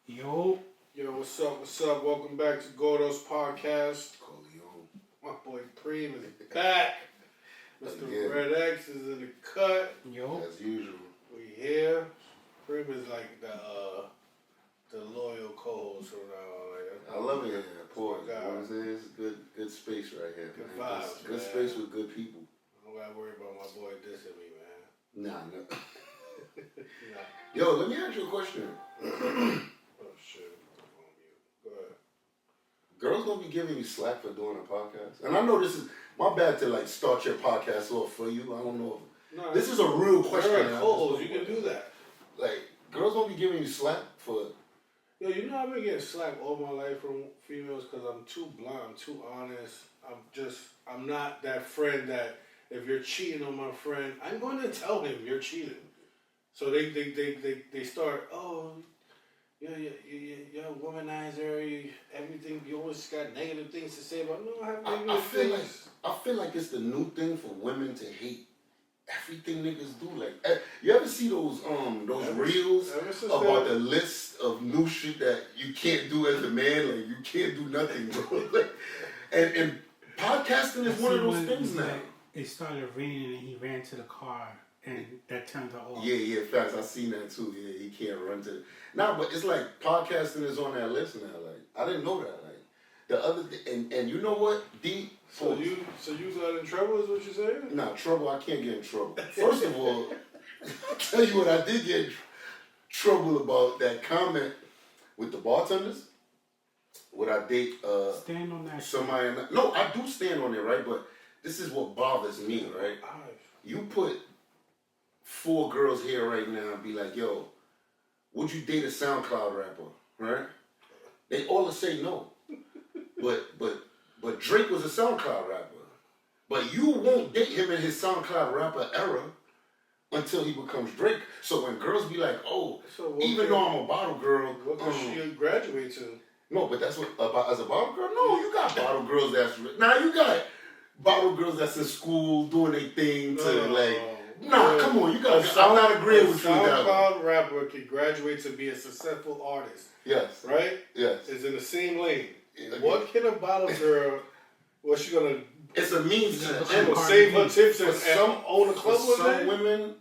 Yo. Yo, what's up? What's up? Welcome back to Gordo's podcast. My boy Preme is back. Mr. Red X is in the cut. Yo. As usual. We here. Preme is like the loyal co-host from now on. I love it here. Poor. God. You know what I'm saying? It's good space right here. Good man. vibes, Good man. space with good people. I don't gotta worry about my boy dissing me, man. Nah. Nah. Yo, let me ask you a question. Oh shit. Go ahead. Girls don't be giving you slack for doing a podcast. And I know this is my bad to like start your podcast off for you. I don't know if No, this is a real question. You're a co-host. You can do that. Like, girls don't be giving you slack for... Yo, you know I've been getting slack all my life from females because I'm too blunt, I'm too honest. I'm not that friend that if you're cheating on my friend, I'm going to tell him you're cheating. So they start, oh, you're a womanizer, everything, you always got negative things to say about, no, I have negative things. I feel like it's the new thing for women to hate everything niggas do. Like, you ever see those reels about the list of new shit that you can't do as a man? Like, you can't do nothing, bro. Like, and podcasting is one of those things now. It started raining and he ran to the car and that turned her off. Yeah, facts. I seen that too. Yeah, he can't run to. Nah, but it's like podcasting is on that list now. Like, I didn't know that. Like, the other and you know what? So you got in trouble is what you're saying? Nah, trouble. I can't get in trouble. First of all, I'll tell you what I did get in trouble about that comment with the bartenders. Would I date stand on that somebody? No, I do stand on it, right? But this is what bothers me, right? You put 4 girls here right now and be like, yo, would you date a SoundCloud rapper, right? They all say no. But Drake was a SoundCloud rapper. But you won't date him in his SoundCloud rapper era until he becomes Drake. So when girls be like, oh, even though I'm a bottle girl. What does she graduate to? No, but that's what, as a bottle girl? No, you got bottle girls that's, you got bottle girls that's in school doing their thing come on, you got, I'm not agreeing with you with that. A SoundCloud rapper can graduate to be a successful artist. Yes. Right? Yes. Is in the same lane. What can a bottle girl, what's she gonna... It's a means to the end. end. Save her tips and own a club for with some women,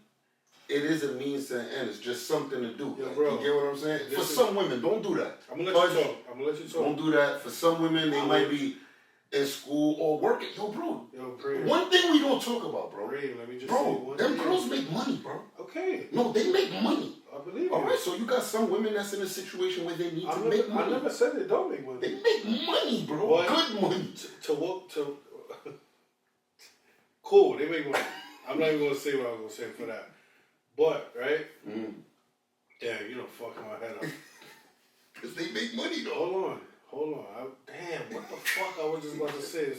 it is a means to the end. It's just something to do. Yeah, like, bro. you get what I'm saying? For some women, don't do that. I'm gonna let you talk. Don't do that. For some women, they might be in school or working. Yo, bro. One thing we don't talk about, bro. Let me just bro, them girls make money, bro. Okay. No, they make money. I believe you. All right, so you got some women that's in a situation where they need to make money. I never said they don't make money. They make money, bro. But good money. Cool, they make money. I'm not even going to say what I was going to say for that. But, right? Damn, you done fucked my head up. Because they make money, though. Hold on. Damn, what the fuck I was just about to say?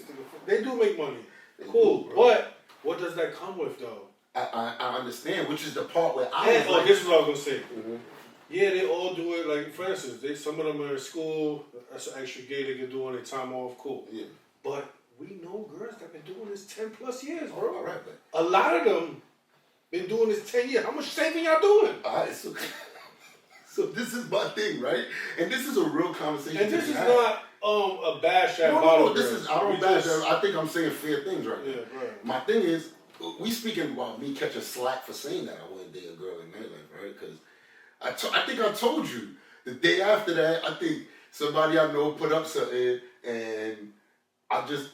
They do make money. They cool, do, but what does that come with, though? I understand, which is the part where this is what I was going to say. Yeah, they all do it. Like, for instance, some of them are in school. That's an extra gay they can do on their time off. Cool. Yeah. But we know girls that have been doing this 10 plus years, bro. All right, but a lot of them been doing this 10 years. How much saving y'all doing? All right, so this is my thing, right? And this is a real conversation. And this is not a bash at bottle. No, this is, I don't bash. I think I'm saying fair things right now. Yeah, right. My thing is, we speaking about me catching slack for saying that I wouldn't date a girl in nightlife, right? Because I think I told you the day after that. I think somebody I know put up something, and I just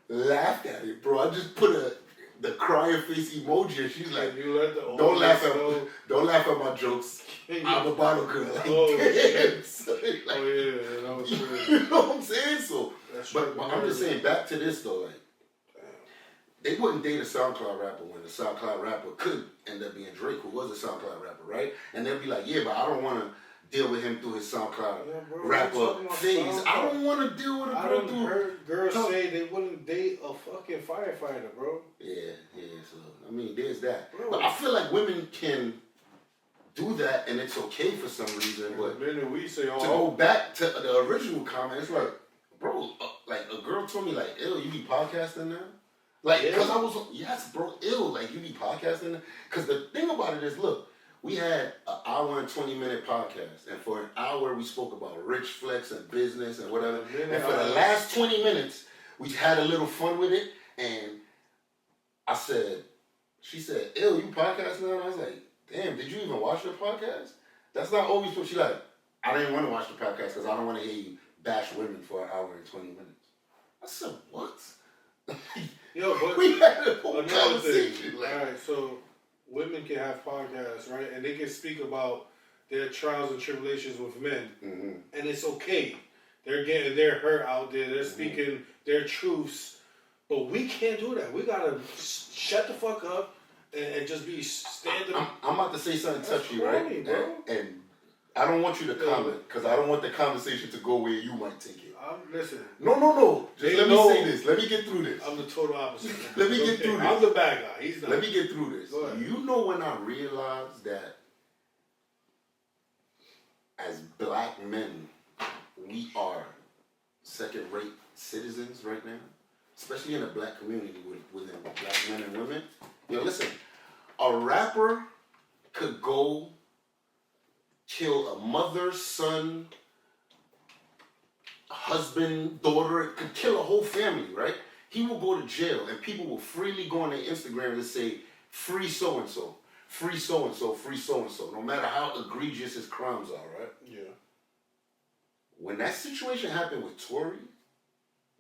laughed at it, bro. I just put the crying face emoji, and she's like, "Don't laugh at my jokes. I'm a bottle girl." Like, shit. So, like, that was crazy. You know what I'm saying? So, but I'm just saying, back to this though, like, they wouldn't date a SoundCloud rapper when the SoundCloud rapper could end up being Drake, who was a SoundCloud rapper, right? And they'll be like, yeah, but I don't want to deal with him through his SoundCloud rapper phase. I don't want to deal with a girl through... heard girls say they wouldn't date a fucking firefighter, bro. Yeah, so, I mean, there's that. Bro. But I feel like women can do that, and it's okay for some reason, but to go back to the original comment, it's like, bro, like, a girl told me, like, ew, you be podcasting now? Like, because I was, yes, bro, like, you be podcasting now? Because the thing about it is, look, We had an hour and 20-minute podcast, and for an hour we spoke about rich flex and business and whatever. And for the last 20 minutes, we had a little fun with it. And she said, "Ew, you podcast now?" And I was like, "Damn, did you even watch the podcast?" That's not always what she like. I didn't want to watch the podcast because I don't want to hear you bash women for an hour and 20 minutes. I said, what? Yo, but we had a whole another conversation. thing. All right, so women can have podcasts, right? And they can speak about their trials and tribulations with men. Mm-hmm. And it's okay. They're getting their hurt out there. They're speaking their truths. But we can't do that. We got to shut the fuck up and just be standing. I'm about to say something touchy, right? Bro. And I don't want you to comment because I don't want the conversation to go where you might take it. Listen. No. Just let me say this. Let me get through this. I'm the total opposite. Let me get through this. I'm the bad guy. He's not. Let me get through this. You know when I realized that as black men, we are second-rate citizens right now, especially in the black community within black men and women. Yo, listen, a rapper could go kill a mother, son, husband, daughter, could kill a whole family, right? He will go to jail and people will freely go on their Instagram and say, free so-and-so, free so-and-so, free so-and-so, no matter how egregious his crimes are, right? Yeah. When that situation happened with Tory,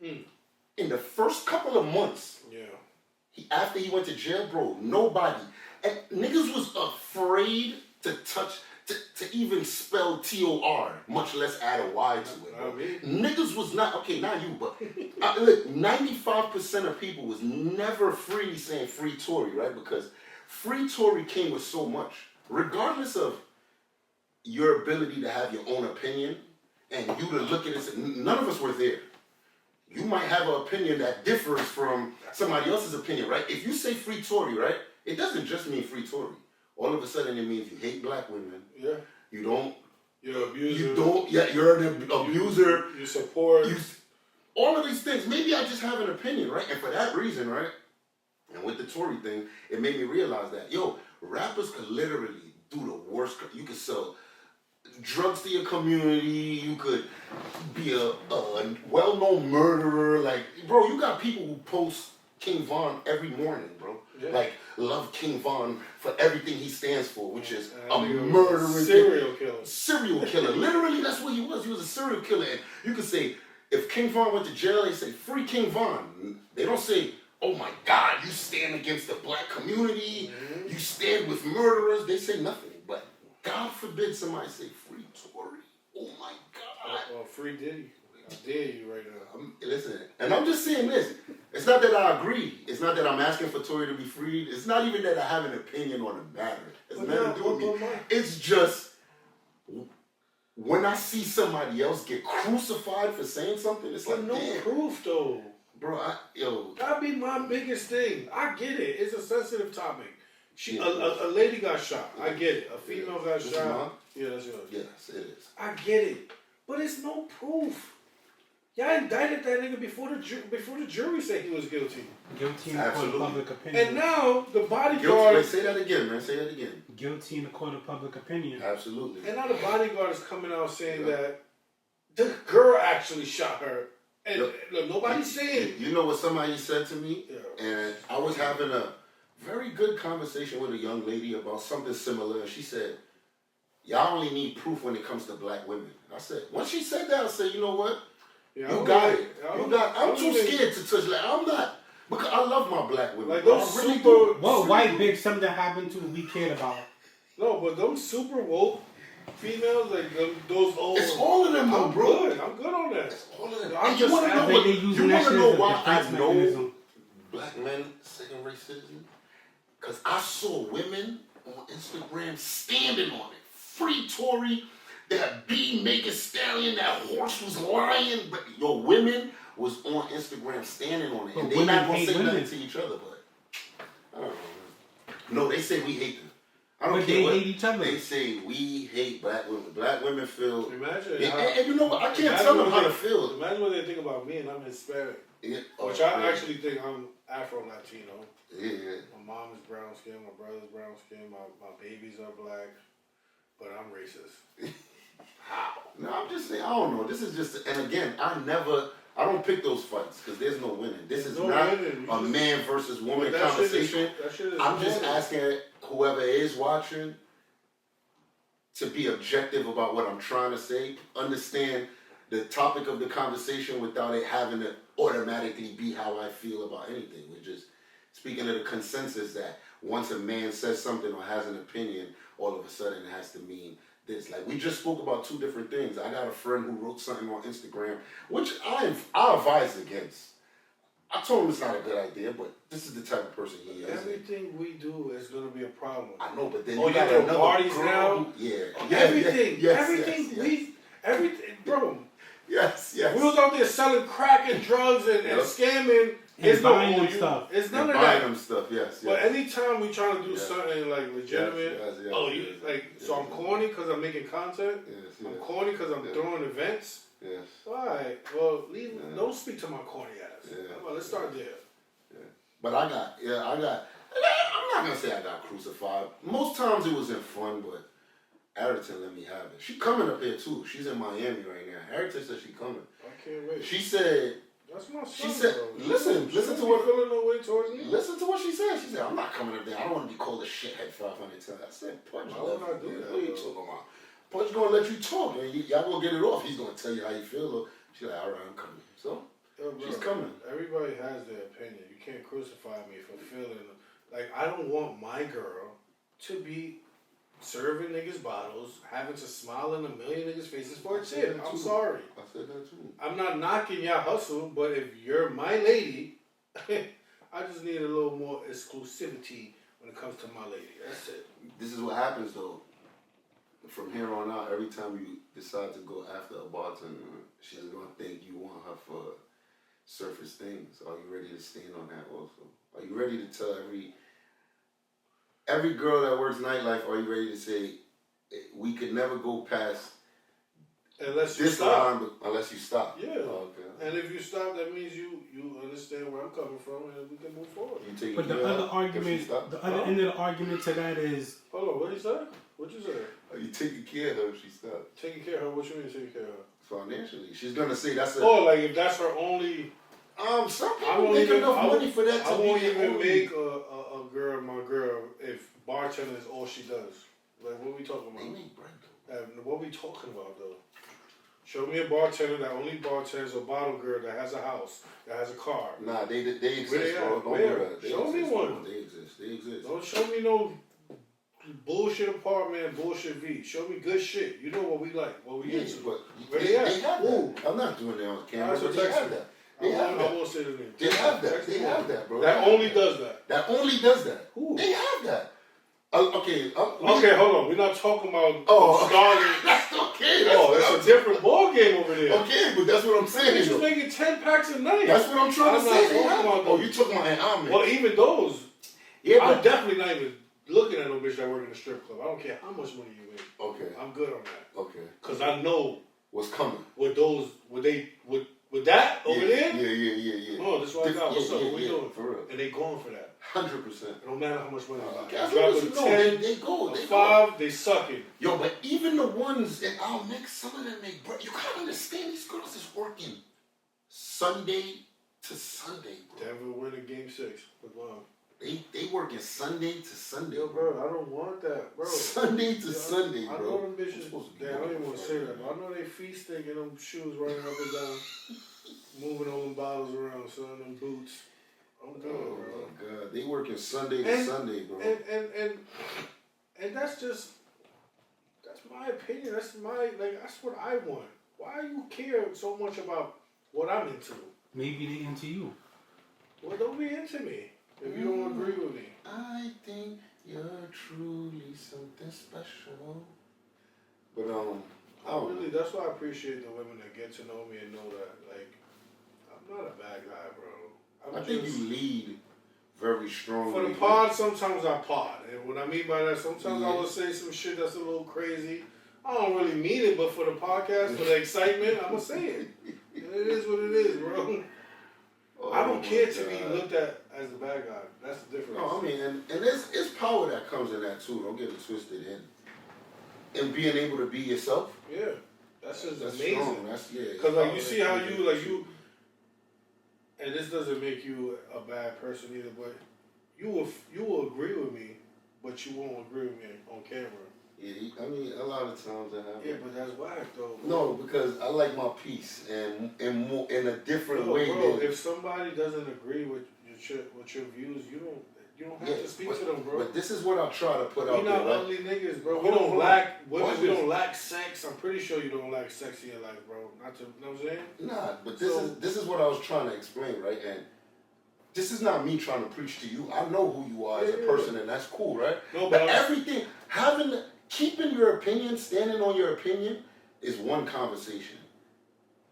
in the first couple of months, after he went to jail, bro, nobody, and niggas was afraid to touch, to even spell T-O-R, much less add a Y to it, bro. Niggas was not, okay, not you, but look, 95% of people was never freely saying free Tory, right? Because free Tory came with so much. Regardless of your ability to have your own opinion and you to look at it, none of us were there. You might have an opinion that differs from somebody else's opinion, right? If you say free Tory, right, it doesn't just mean free Tory. All of a sudden it means you hate black women. Yeah. You don't. You're an abuser. You don't. Yeah, you're an abuser. You support. All of these things. Maybe I just have an opinion, right? And for that reason, right? And with the Tory thing, it made me realize that, yo, rappers could literally do the worst. You could sell drugs to your community. You could be a well-known murderer. Like, bro, you got people who post King Von every morning, bro. Yeah. Like, love King Von for everything he stands for, which is a murdering serial killer. Literally, that's what he was. He was a serial killer. And you could say, if King Von went to jail, they say, free King Von. They don't say, oh my God, you stand against the black community. Mm-hmm. You stand with murderers. They say nothing. But God forbid somebody say free Tory. Oh my God. Or free Diddy. I dare you right now. Listen, and I'm just saying this. It's not that I agree. It's not that I'm asking for Tory to be freed. It's not even that I have an opinion on the matter. It's nothing to do with me. It's just when I see somebody else get crucified for saying something, it's like, no proof though. Bro, that'd be my biggest thing. I get it. It's a sensitive topic. A lady got shot. I get it. A female got shot. Yeah, that's yours. Yes, it is. I get it. But it's no proof. Y'all indicted that nigga before the jury said he was guilty. Guilty in the court of public opinion. And now the bodyguard... Wait, say that again, man. Say that again. Guilty in the court of public opinion. Absolutely. And now the bodyguard is coming out saying that the girl actually shot her. And look, nobody's saying... You know what somebody said to me? Yeah. And I was having a very good conversation with a young lady about something similar. And she said, y'all only need proof when it comes to black women. And I said, once she said that, I said, you know what? Yeah, you got it. I'm too scared to touch. Like, I'm not, because I love my black women. Like those super. What white bitch something happened to we cared about? No, but those super woke females, like those old. It's all of them, though, bro. I'm good on that. It's all of them. I'm just want to know why I know mechanism. Black men second-rate citizens? Because I saw women on Instagram standing on it. Free Tory. That bee Megan Stallion, that horse was lying, but your women was on Instagram standing on it. But and they not gonna say nothing to each other, but I don't know. No, they say we hate them. I don't But care they what hate each other. they say. We hate black women. Black women feel. Imagine. And you know what? I can't tell them how to feel. Imagine what they think about me and I'm Hispanic. Yeah. Which I actually think I'm Afro-Latino. Yeah. My mom is brown skin, my brother's brown skin, my babies are black, but I'm racist. How? No, I'm just saying, I don't know. This is just, and again, I don't pick those fights because there's no winning. This is not a man versus woman conversation. I'm just asking whoever is watching to be objective about what I'm trying to say, understand the topic of the conversation without it having to automatically be how I feel about anything. We're just speaking of the consensus that once a man says something or has an opinion, all of a sudden it has to mean this. Like, we just spoke about two different things. I got a friend who wrote something on Instagram, which I advise against. I told him it's not a good idea, but this is the type of person he is. Everything we do is going to be a problem. I know, but then you got another parties girl now? Everything, bro. Yes. We was out there selling crack and drugs and scamming. It's buying them stuff. It's none of buying that. Them stuff, yes. But anytime we trying to do something like legitimate, so I'm corny because I'm making content. I'm corny because I'm throwing events. Yes. All right. Well, don't speak to my corny ass. Well, let's start there. Yeah. But I'm not gonna say I got crucified. Most times it was in fun, but Ayrton let me have it. She coming up here too. She's in Miami right now. Ayrton said she coming. I can't wait. She said. That's my son. She said, bro. listen to what. Feeling no way towards me. Listen to what she said. She said, I'm not coming up there. I don't want to be called a shithead 500 times. I said, Punch, why would I do that? What are you talking about? Punch gonna let you talk, man. Y'all gonna get it off. He's gonna tell you how you feel. She's like, all right, I'm coming. So she's coming. Everybody has their opinion. You can't crucify me for feeling like I don't want my girl to be serving niggas bottles, having to smile in a million niggas' faces for a tip. I'm sorry. I said that too. I'm not knocking your hustle, but if you're my lady, I just need a little more exclusivity when it comes to my lady. That's it. This is what happens though. From here on out, every time you decide to go after a bartender, she's gonna think you want her for surface things. Are you ready to stand on that also? Are you ready to tell every girl that works nightlife, are you ready to say, we could never go past unless you this stop. line unless you stop? Yeah. Oh, okay. And if you stop, that means you understand where I'm coming from and we can move forward. But the other argument, the other end of the argument to that is... Hold on, what you say? What you say? Are you taking care of her if she stops? Taking care of her? What you mean taking care of her? Financially. She's going to say that's a... Oh, like if that's her only... Some people make enough money for that to I won't even only... make a girl my girl if bartending is all she does. Like, what we talking about? They make bread, though. What we talking about, though? Show me a bartender that only bartends, a bottle girl that has a house, that has a car. Nah, they exist, Where they bro. at? Don't Where? do that. They Show me exist, one. Bro. They exist. Don't show me no bullshit apartment and bullshit V. Show me good shit. You know what we like, what we into. But Where they at? They have that. I'm not doing that on camera, but they have that. They have that. I won't say the name. They have that. They have that, bro. That only does that. That only does that. Who? They have that. Okay, hold on. We're not talking about starting. That's okay. It's a different ball game over there. Okay, but that's what I'm saying. He's just making 10 packs a night. That's what I'm trying to say. You talking about an well, even those. Yeah, I'm definitely not even looking at no bitch that work in a strip club. I don't care how much money you make. Okay. I'm good on that. Okay. Because I know what's coming. With that over there? Yeah. Oh, this is what I got. What's up? What we doing? For real. And they going for that. 100%. It don't matter how much money they As got. long as you know, they go. They 5, they sucking. Yo, but even the ones that I'll make, some of them make bread. You gotta understand, these girls is working Sunday to Sunday, bro. Denver winning game 6. But wow. They working Sunday to Sunday. Yo, bro, I don't want that, bro. Sunday to Sunday, bro. I know them bitches. Damn, I don't even want to say that. But I know they feet stinking, them shoes running up and down, moving all them bottles around, selling them boots. I'm good, bro. Oh my God, they working Sunday to Sunday, bro. And that's my opinion. That's what I want. Why you care so much about what I'm into? Maybe they into you. Well, don't be into me if you don't agree with me. I think you're truly something special. But that's why I appreciate the women that get to know me and know that, like, I'm not a bad guy, bro. I think you lead very strongly. For the pod, sometimes I pod. And what I mean by that, sometimes I Yeah. will say some shit that's a little crazy. I don't really mean it, but for the podcast, for the excitement, I'm going to say it. And it is what it is, bro. Oh, I don't care to God. be looked at as the bad guy. That's the difference. No, I mean, and it's power that comes in that too. Don't get it twisted. And being able to be yourself. Yeah. That's just That's amazing. strong. That's Because like you see how you and this doesn't make you a bad person either, but you will agree with me, but you won't agree with me on camera. Yeah, I mean, a lot of times that happens. Yeah, but that's whack though. No, because I like my peace and more in a different No, way. bro, than, if somebody doesn't agree with your views, you don't have to speak to them, bro. But this is what I try to put out We there. not Right? ugly niggas, bro. We Hold don't on. lack women. Watch We this. don't lack sex. I'm pretty sure you don't lack sex in your life, bro. Not to, you know what I'm saying? Nah, but So- this is what I was trying to explain, right? And this is not me trying to preach to you. I know who you are as a Yeah. person, and that's cool, right? No, But but everything, keeping your opinion, standing on your opinion, is one conversation.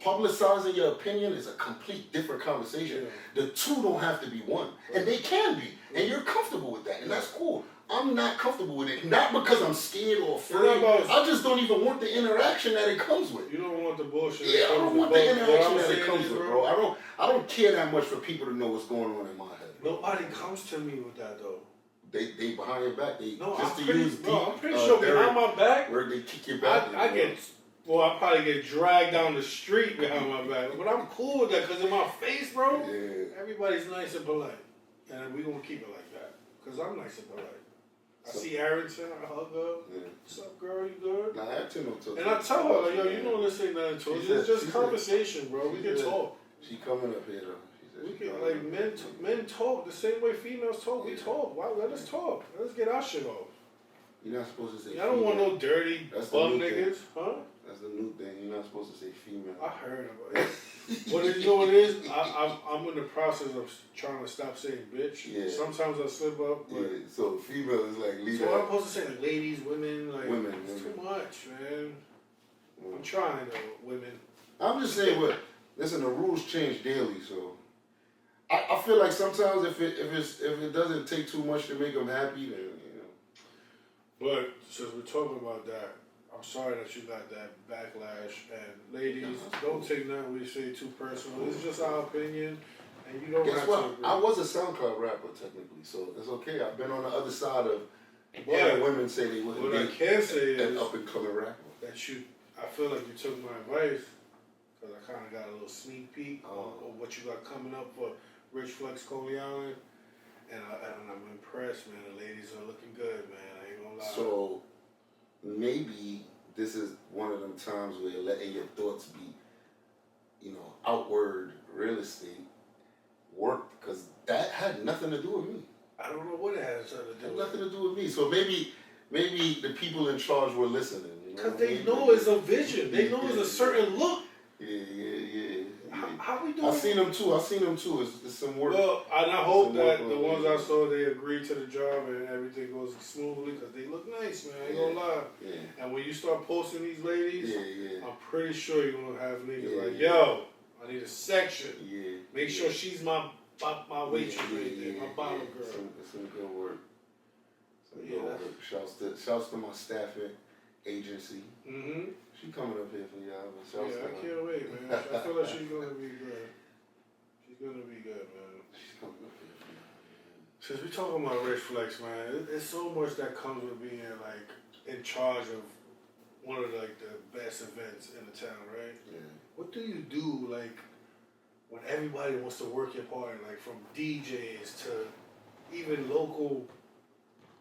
Publicizing your opinion is a complete different conversation. The two don't have to be one, and they can be, and you're comfortable with that, and that's cool. I'm not comfortable with it, not because I'm scared or afraid. I just don't even want the interaction that it comes with. You don't want the bullshit. Yeah, I don't want the interaction that it comes with, bro. bro. I don't care that much for people to know what's going on in my head. Nobody comes to me with that though. They behind your back. They No, just I'm to pretty, use bro, deep, I'm pretty sure behind my back, where they kick your back. I probably get dragged down the street behind my back. But I'm cool with that because in my face, bro, Yeah. everybody's nice and polite. And we gonna keep it like that. Because I'm nice and polite. I So- see Arrington, I hug her. Yeah. What's up, girl? You good? Nah, I have to know too. And I tell her, like, yo, you know this ain't nothing to She it. said- It's just she conversation, bro. We she can said- talk. She coming up here though. She said We she can, coming like, up here. men talk the same way females talk. We Yeah. talk. Why? Let us talk. Let's get our shit off. You're not supposed to say. I don't want female. no dirty That's the bum new thing. niggas, huh? That's the new thing. You're not supposed to say female. I heard about it. What you know what it is? I'm in the process of trying to stop saying bitch. Yeah. Sometimes I slip up, but Yeah. So female is like leader. so what I'm supposed to say, like ladies, women, like Women, it's women. too much, man. I'm trying though, women. I'm just saying, but listen, the rules change daily, so I feel like sometimes if it doesn't take too much to make them happy, then But since we're talking about that, I'm sorry that you got that backlash. And ladies, don't take nothing we say too personal. It's just our opinion, and you don't guess have what? to agree. I was a SoundCloud rapper technically, so it's okay. I've been on the other side of Yeah. women say they wouldn't What I be can say an is up and coming rapper. that I feel like you took my advice because I kind of got a little sneak peek on what you got coming up for Rich Flex Coney Island, and I'm impressed, man. The ladies are looking good, man. I ain't gonna lie. So maybe this is one of them times where you're letting your thoughts be, outward real estate work, because that had nothing to do with me. I don't know what it has to It do had with. nothing to do with me. So maybe the people in charge were listening. Because they know it's a vision. They know it's a certain look. Yeah. How we doing? I seen them too. It's some work. Well, and I hope Some that work the on it, ones yeah. I saw, they agreed to the job and everything goes smoothly because they look nice, man. I ain't gonna lie. Yeah. And when you start posting these ladies, Yeah. I'm pretty sure you're gonna have niggas Yeah, like, yeah. yo, I need a section. Yeah. Make sure she's my waitress right there, my bottom yeah. girl. Some good work. Yeah, Good work. Shouts to my staffing agency. Mm-hmm. She coming up here for y'all. But Yeah, shouts to I her. can't wait, man. I feel like she's gonna be good. She's gonna be good, man. She's coming up here for y'all. Since we're talking about Rich Flex, man, it's so much that comes with being like in charge of one of like the best events in the town, right? Yeah. What do you do like when everybody wants to work your party, like from DJs to even local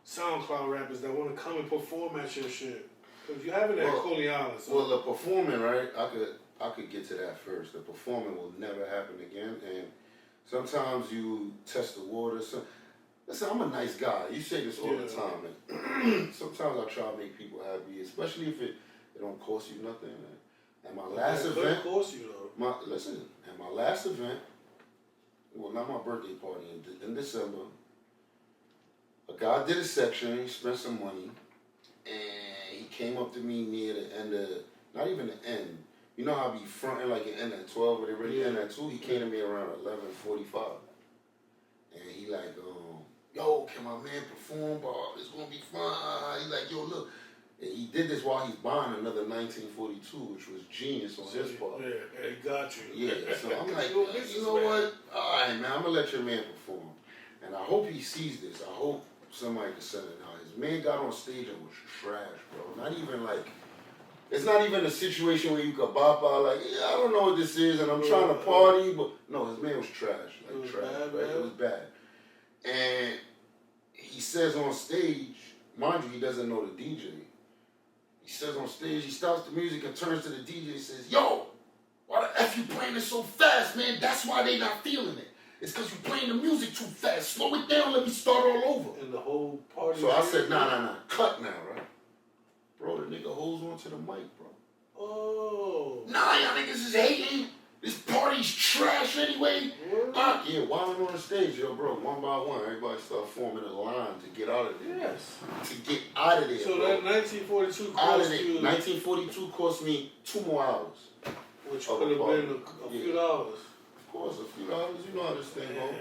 SoundCloud rappers that want to come and perform at your shit? Because you have it at Coney Island. So. Well, the performing, right? I could get to that first. The performing will never happen again, and sometimes you test the water. Listen, I'm a nice guy. You say this all the time. And sometimes I try to make people happy, especially if it don't cost you nothing. At my last event, cost you though. At my last event, well, not my birthday party in December. A guy did a section. He spent some money, and he came up to me near the end of, not even the end. You know how I be fronting like it end at 12, but it really end at 2. He came to me around 11:45, and he like, yo, can my man perform? Bro, it's gonna be fun. He's like, yo, look. And he did this while he's buying another 1942, which was genius on his part. Yeah, he got you. Yeah, so I'm like, you know what? All right, man, I'm gonna let your man perform. And I hope he sees this. I hope somebody can send it out. His man got on stage and was trash, bro. Not even like, it's not even a situation where you could bop out like, yeah, I don't know what this is and I'm trying to party, but no, his man was trash. Like, it was trash, bad, right? It was bad. And he says on stage, mind you, he doesn't know the DJ. He says on stage, he stops the music and turns to the DJ and says, yo, why the F you playing it so fast, man? That's why they not feeling it. It's because you playing the music too fast. Slow it down, let me start all over. And the whole party. So I said, nah. Cut now, right? Bro, the nigga holds on to the mic, bro. Oh. Nah, y'all niggas is hating. This party's trash anyway. Yeah, wilding on the stage, yo, bro. One by one, everybody start forming a line to get out of there. Yes. To get out of there, So bro. that 1942 Out of cost there. you, 1942 cost me 2 more hours. which of could the have party. been a few dollars. Of course, a few dollars. You know how this thing Yeah, goes. man.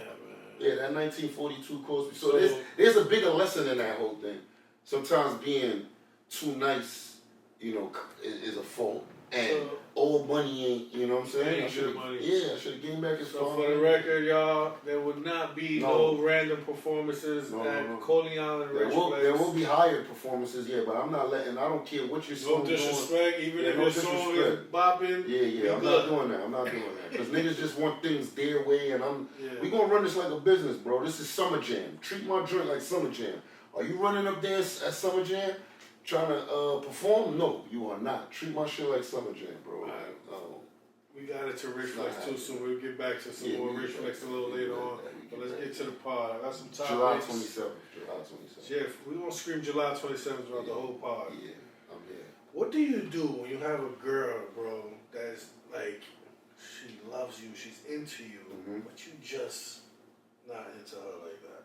Yeah, that 1942 cost me. So, So- there's a bigger lesson in that whole thing. Sometimes being too nice, you know, is a fault. And old money ain't, you know what I'm saying? Ain't good money. Yeah, I should have given back his So phone. for the record, y'all, there would not be no random performances at Coney Island There Rich will, Place. there will be hired performances, yeah, but I'm not letting, I don't care what your No song disrespect, even if no your song is bopping. Yeah, I'm not doing that. I'm not doing that. Because niggas just want things their way, and we gonna run this like a business, bro. This is Summer Jam. Treat my joint like Summer Jam. Are you running up there at Summer Jam trying to perform? No, you are not. Treat my shit like Summer Jam, bro. We got it to Rich Flex too, so we'll get back to some more Rich Flex a little later on. But let's get to the pod. I got some topics. July 27th. Jeff, we gonna scream July 27th throughout the whole pod. Yeah, I'm here. What do you do when you have a girl, bro, that's like, she loves you, she's into you, but you just not into her like that?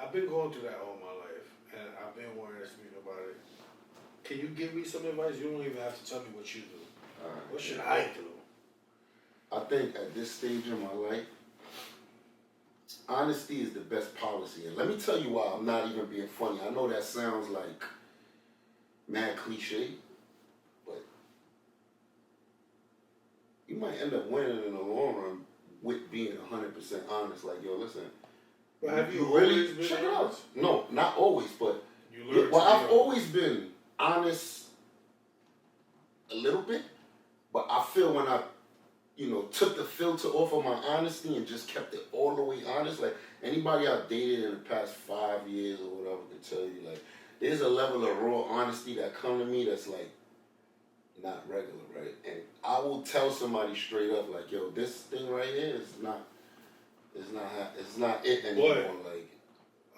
I've been going through that all my life, and I've been wanting to speak about it. Can you give me some advice? You don't even have to tell me what you do. What should I do? I think at this stage in my life, honesty is the best policy. And let me tell you why I'm not even being funny. I know that sounds like mad cliche, but you might end up winning in the long run with being 100% honest. Like, yo, listen. But have you really always been check it out? honest? No, not always, but You learned well, to I've be always been honest a little bit, but I feel when I, took the filter off of my honesty and just kept it all the way honest, like anybody I've dated in the past 5 years or whatever can tell you, like there's a level of raw honesty that come to me that's like not regular, right? And I will tell somebody straight up, like, yo, this thing right here is not it anymore. Like,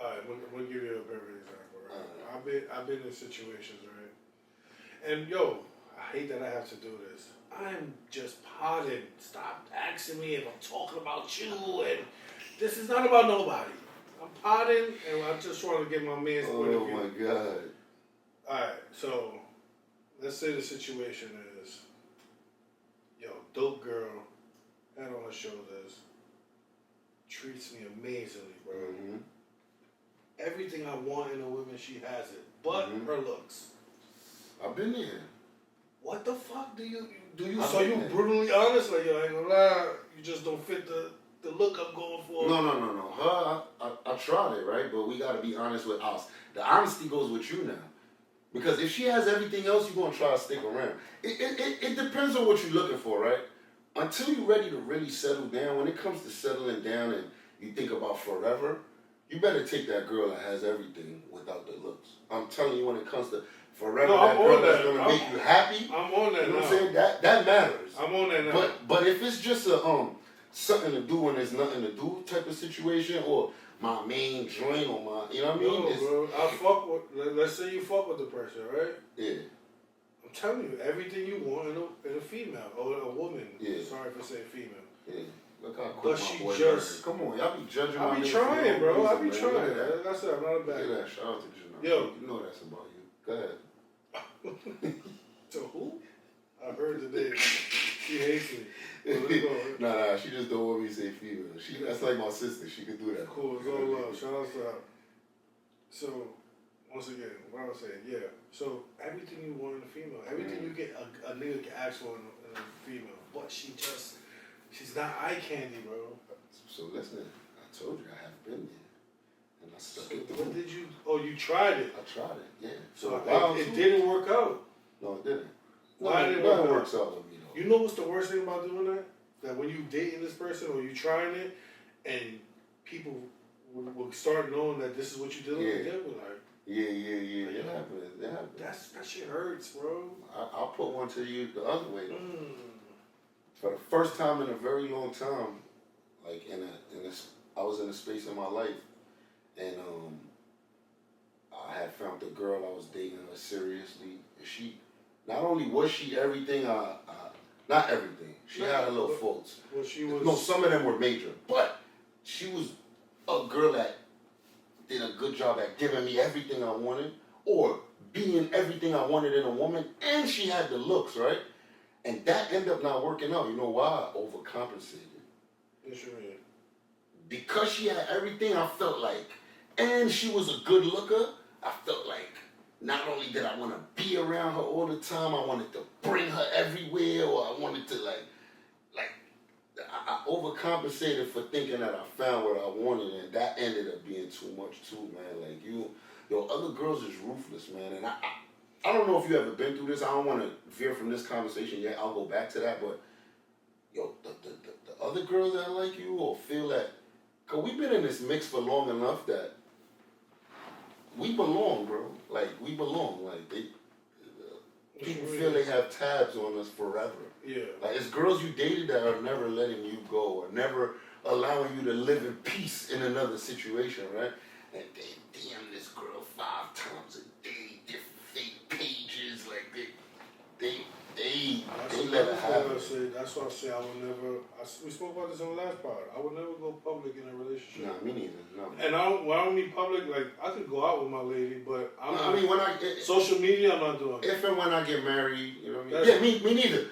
all right, we'll give you a perfect example, right? I've been in situations, right? And yo, I hate that I have to do this. I'm just potting. Stop asking me if I'm talking about you, and this is not about nobody. I'm potting, and I'm just trying to get my man's point of view. Oh my God. All right, so let's say the situation is, yo, dope girl, head on her shoulders, treats me amazingly, bro. Mm-hmm. Everything I want in a woman, she has it, but her looks. I've been there. What the fuck do you? I've So been you there. brutally honest? Like, yo, I ain't gonna lie, you just don't fit the look I'm going for. No. Her, I tried it, right? But we got to be honest with us. The honesty goes with you now. Because if she has everything else, you're going to try to stick around. It depends on what you're looking for, right? Until you're ready to really settle down, when it comes to settling down and you think about forever, you better take that girl that has everything without the looks. I'm telling you, when it comes to forever, that girl that's going to make you happy, I'm on that you know now. what I'm saying? That matters. I'm on that now. But if it's just a something to do when there's nothing to do type of situation, or my main joint, or my, you know what I mean? No, bro. I fuck with. Let's say you fuck with the person, right? Yeah. I'm telling you, everything you want in a female or a woman. Yeah. Sorry for saying female. Yeah. Look how quick But my she boy just. learned. Come on, y'all be judging my I be niggas trying, for bro. no I be reason, man. trying. Look at that. That's it. I'm not a Look bad. at that. Shout out to Janelle. Yo. You know that's about you. Go ahead. To who? I heard today. She hates me. Well, let's go. Nah, she just don't want me to say female. That's like my sister. She could do that. Cool, it's all love. Shout out to her. So, once again, what I was saying, yeah. So, everything you want in a female, everything you get a nigga can ask for in a female, but she's not eye candy, bro. So listen, I told you I have been there, and I stuck it through. What did you? Oh, you tried it. I tried it, yeah. So it didn't work out. No, it didn't. Why didn't it work work works out with me though. You know what's the worst thing about doing that? That when you dating this person or you trying it, and people will start knowing that this is what you dealing with, they'll be like, yeah. It happens. that shit hurts, bro. I'll put one to you the other way though. For the first time in a very long time, like I was in a space in my life, and I had found the girl I was dating her seriously. And she, not only was she everything, not everything. She had her little faults. Well, she was. No, some of them were major, but she was a girl that did a good job at giving me everything I wanted, or being everything I wanted in a woman, and she had the looks, right? And that ended up not working out. You know why? I overcompensated. Yes, you mean. Because she had everything, I felt like, and she was a good looker, I felt like not only did I want to be around her all the time, I wanted to bring her everywhere, or I wanted to I overcompensated for thinking that I found what I wanted, and that ended up being too much too, man. Like other girls is ruthless, man, and I don't know if you ever been through this. I don't want to veer from this conversation yet. I'll go back to that, but the other girls that like you or feel that, cause we've been in this mix for long enough that we belong, bro. Like we belong. Like people feel they have tabs on us forever. Yeah. Like it's girls you dated that are never letting you go or never allowing you to live in peace in another situation, right? And they DM this girl 5 times a day, different fake pages, like they let her have it. That's why I say I would never. We spoke about this on the last part. I would never go public in a relationship. Nah, me neither. No. And when I don't mean public, like I could go out with my lady, but when social media, I'm not doing it. If and when I get married, you know what I mean? Yeah, me neither.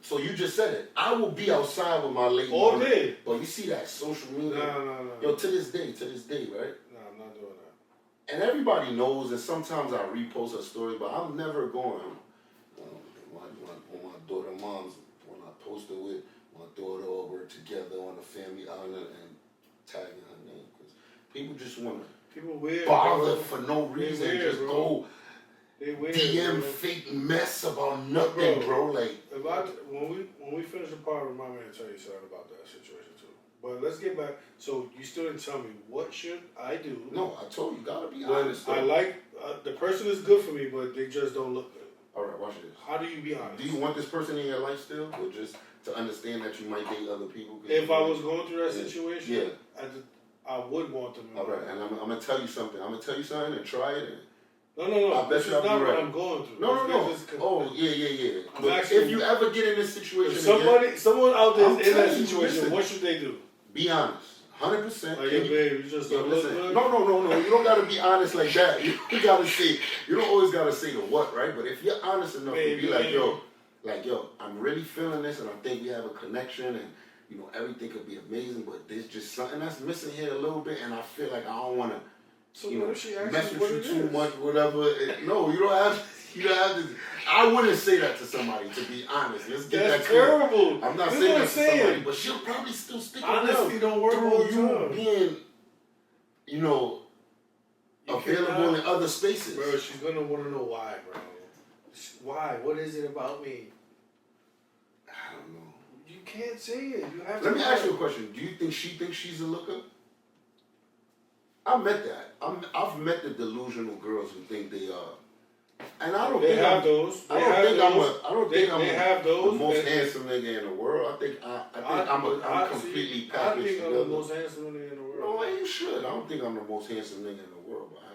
So you just said it. I will be outside with my lady. All day. But you see that social media? No. Yo, to this day, right? No, I'm not doing that. And everybody knows, and sometimes I repost her story, but I'm never going. On my daughter's mom's, when I post her with my daughter or we're together on a family island and tagging her name. Because people just want to bother for no reason. Weird, just bro. go DM fake mess about nothing, bro. Like, when we finish the part, remind me to tell you something about that situation too. But let's get back. So you still didn't tell me what should I do? No, I told you, gotta be honest. I like the person is good for me, but they just don't look good. All right, watch this. How do you be honest? Do you want this person in your life still, or just to understand that you might date other people? If I was going through that situation, yeah, I would want them. All right, and I'm gonna tell you something. I'm gonna tell you something and try it. No. I bet this you is not right. what I'm going through. No. Oh, yeah. But if you ever get in this situation, someone out there in that situation, what should they do? Be honest. 100%. Like, babe, you just don't look good? No. You don't gotta be honest like that. You gotta say. You don't always gotta say the what, right? But if you're honest enough to be like, yo, I'm really feeling this, and I think we have a connection, and everything could be amazing, but there's just something that's missing here a little bit, and I feel like I don't wanna, mess with you too much, whatever. No, you don't have to. I wouldn't say that to somebody, to be honest. Let's get That's that clear. terrible. I'm not saying that to somebody, but she'll probably still stick around. Honesty don't work all the time. Being, available in other spaces. Bro, she's gonna want to know why, bro. Why? What is it about me? I don't know. You can't say it. You have to. Let me ask you a question. Do you think she thinks she's a looker? I met that. I've met the delusional girls who think they are. And I don't think I'm the most handsome nigga in the world. I think I'm completely packaged I think together. I'm the most handsome nigga in the world. No, you should. I don't think I'm the most handsome nigga in the world, but I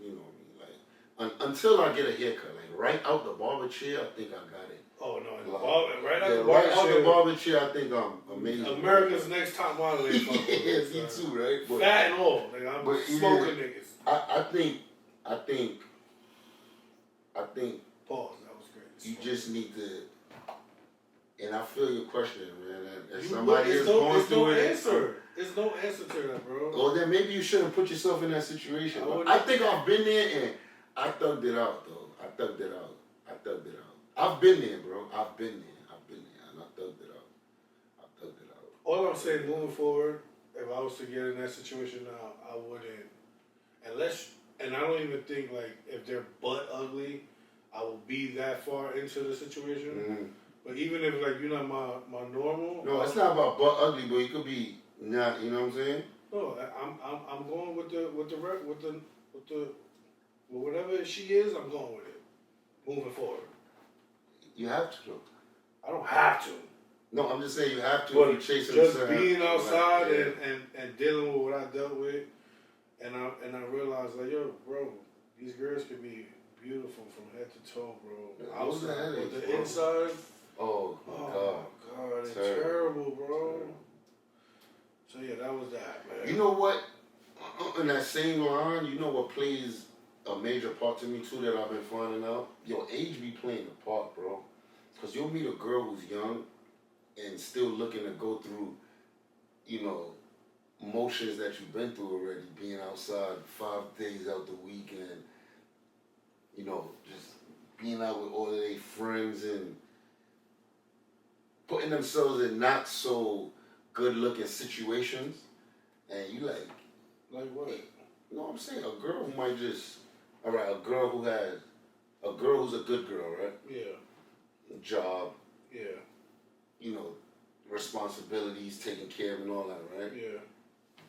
you know what I mean? Like, until I get a haircut, like right out the barber chair, I think I got it. Oh no, right out the barber chair, I think I'm amazing. America's Next Top Model. Yeah, me too, right? But, fat and all. Like, I'm smoking niggas. I think. Pause. That was great. You just need to And I feel your question, man. And You- somebody is going there's through no it. answer. There's no answer to that, bro. Well, then maybe you shouldn't put yourself in that situation. I think I've been there and I thugged it out, though. I thugged it out. I've been there, bro. I've been there. And I thugged it out. All I'm saying, moving forward, if I was to get in that situation now, I wouldn't. And I don't even think, like, if they're butt ugly, I will be that far into the situation. Mm-hmm. But even if, like, you're not my normal. No, it's not about butt ugly, but you could be not. You know what I'm saying? No, I'm going with whatever she is. I'm going with it. Moving forward. You have to, though. I don't have to. No, I'm just saying you have to. But if you're chasing just something, being outside like, and dealing with what I dealt with, and I realized, like, yo, bro, these girls can be beautiful from head to toe, bro. Yeah, Outside, but the bro. inside, oh God, it's terrible, bro. So yeah, that was that, man. You know what? In that same line, you know what plays a major part to me too that I've been finding out? Your age be playing a part, bro. Because you'll meet a girl who's young and still looking to go through, you know, motions that you've been through already, being outside 5 days out the week and, you know, just being out with all of their friends and putting themselves in not so good looking situations. And you like what? You know what I'm saying? A girl who might just, a girl who's a good girl, right? Yeah. Job, Yeah. you know, responsibilities, taking care of and all that, right? Yeah.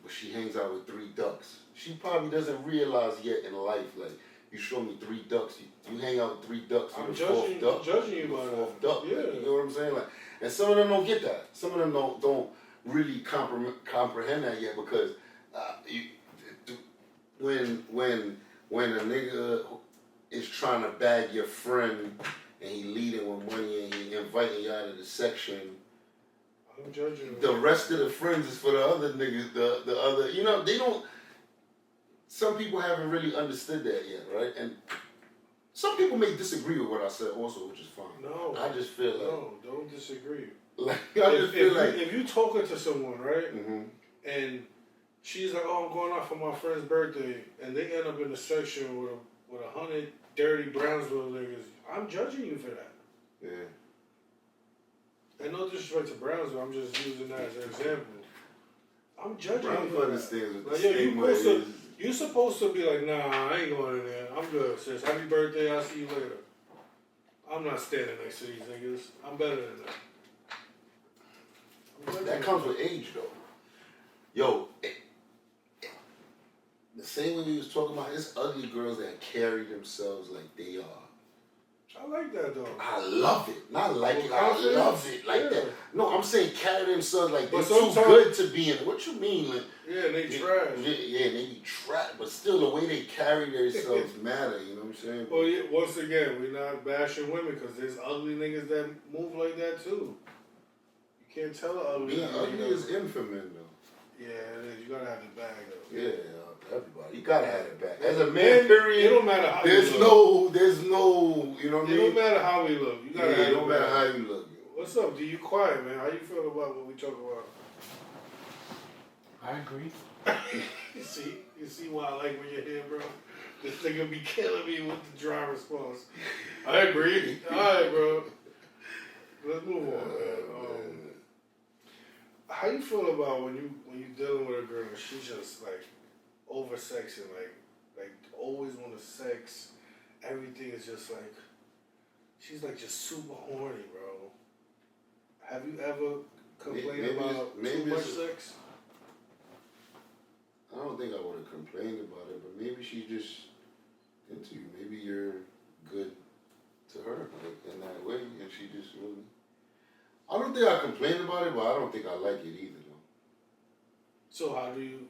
But she hangs out with 3 ducks. She probably doesn't realize yet in life, like, you show me 3 ducks, you hang out with 3 ducks, you're the 4th duck. I'm judging you by the 4th that. duck. Yeah. Like, you know what I'm saying? Like, and some of them don't get that. Some of them don't really comprehend that yet because when a nigga is trying to bag your friend and he leading with money and he inviting you out of the section, I'm judging. the rest of the friends is for the other niggas, the other, you know, they don't, some people haven't really understood that yet, right? And some people may disagree with what I said also, which is fine. No. I just feel like. No, don't disagree. Like, I just feel like. If you talking to someone, right? Mm-hmm. And she's like, oh, I'm going out for my friend's birthday, and they end up in a section with 100 dirty Brownsville niggas, I'm judging you for that. Yeah. And no disrespect to Brownsville, I'm just using that as an example. I'm judging you Brownsville for understands that. what Like, the yo, stigma is. you're supposed to be like, nah, I ain't going in there. I'm good, sis. Happy birthday, I'll see you later. I'm not standing next to these niggas. I'm better than that. That comes with age, though. Yo, the same way we was talking about, it's ugly girls that carry themselves like they are. I like that, though. I love it. Not like it, I confidence? love it like Yeah. that. No, I'm saying carry themselves like they're But too sometimes- good to be in. What you mean? Like, Yeah, they trash. Yeah, they be trash. But still, the way they carry themselves matter, you know what I'm saying? Well, yeah, once again, we're not bashing women because there's ugly niggas that move like that, too. You can't tell an ugly Being nigga. ugly is infamous, though. Yeah, it is. You gotta have the bag, though. Yeah, everybody. You gotta have it back. As a And man, period. It don't matter how There's you look. no, you know what I It mean? don't matter how we look. You gotta Yeah, have it don't the matter bag. how you look. What's up? Do you quiet, man? How you feel about what we talk about? I agree. You see why I like when you're here, bro? This nigga be killing me with the dry response. I agree. All right, bro. Let's move on, man. How you feel about when you dealing with a girl and she's just like over-sexing, like always want to sex, everything is just like, she's like just super horny, bro. Have you ever complained about too much sex? I don't think I would have complained about it, but maybe she's just into you. Maybe you're good to her, like, in that way, and she just really. I don't think I complained about it, but I don't think I like it either, though. So how do you?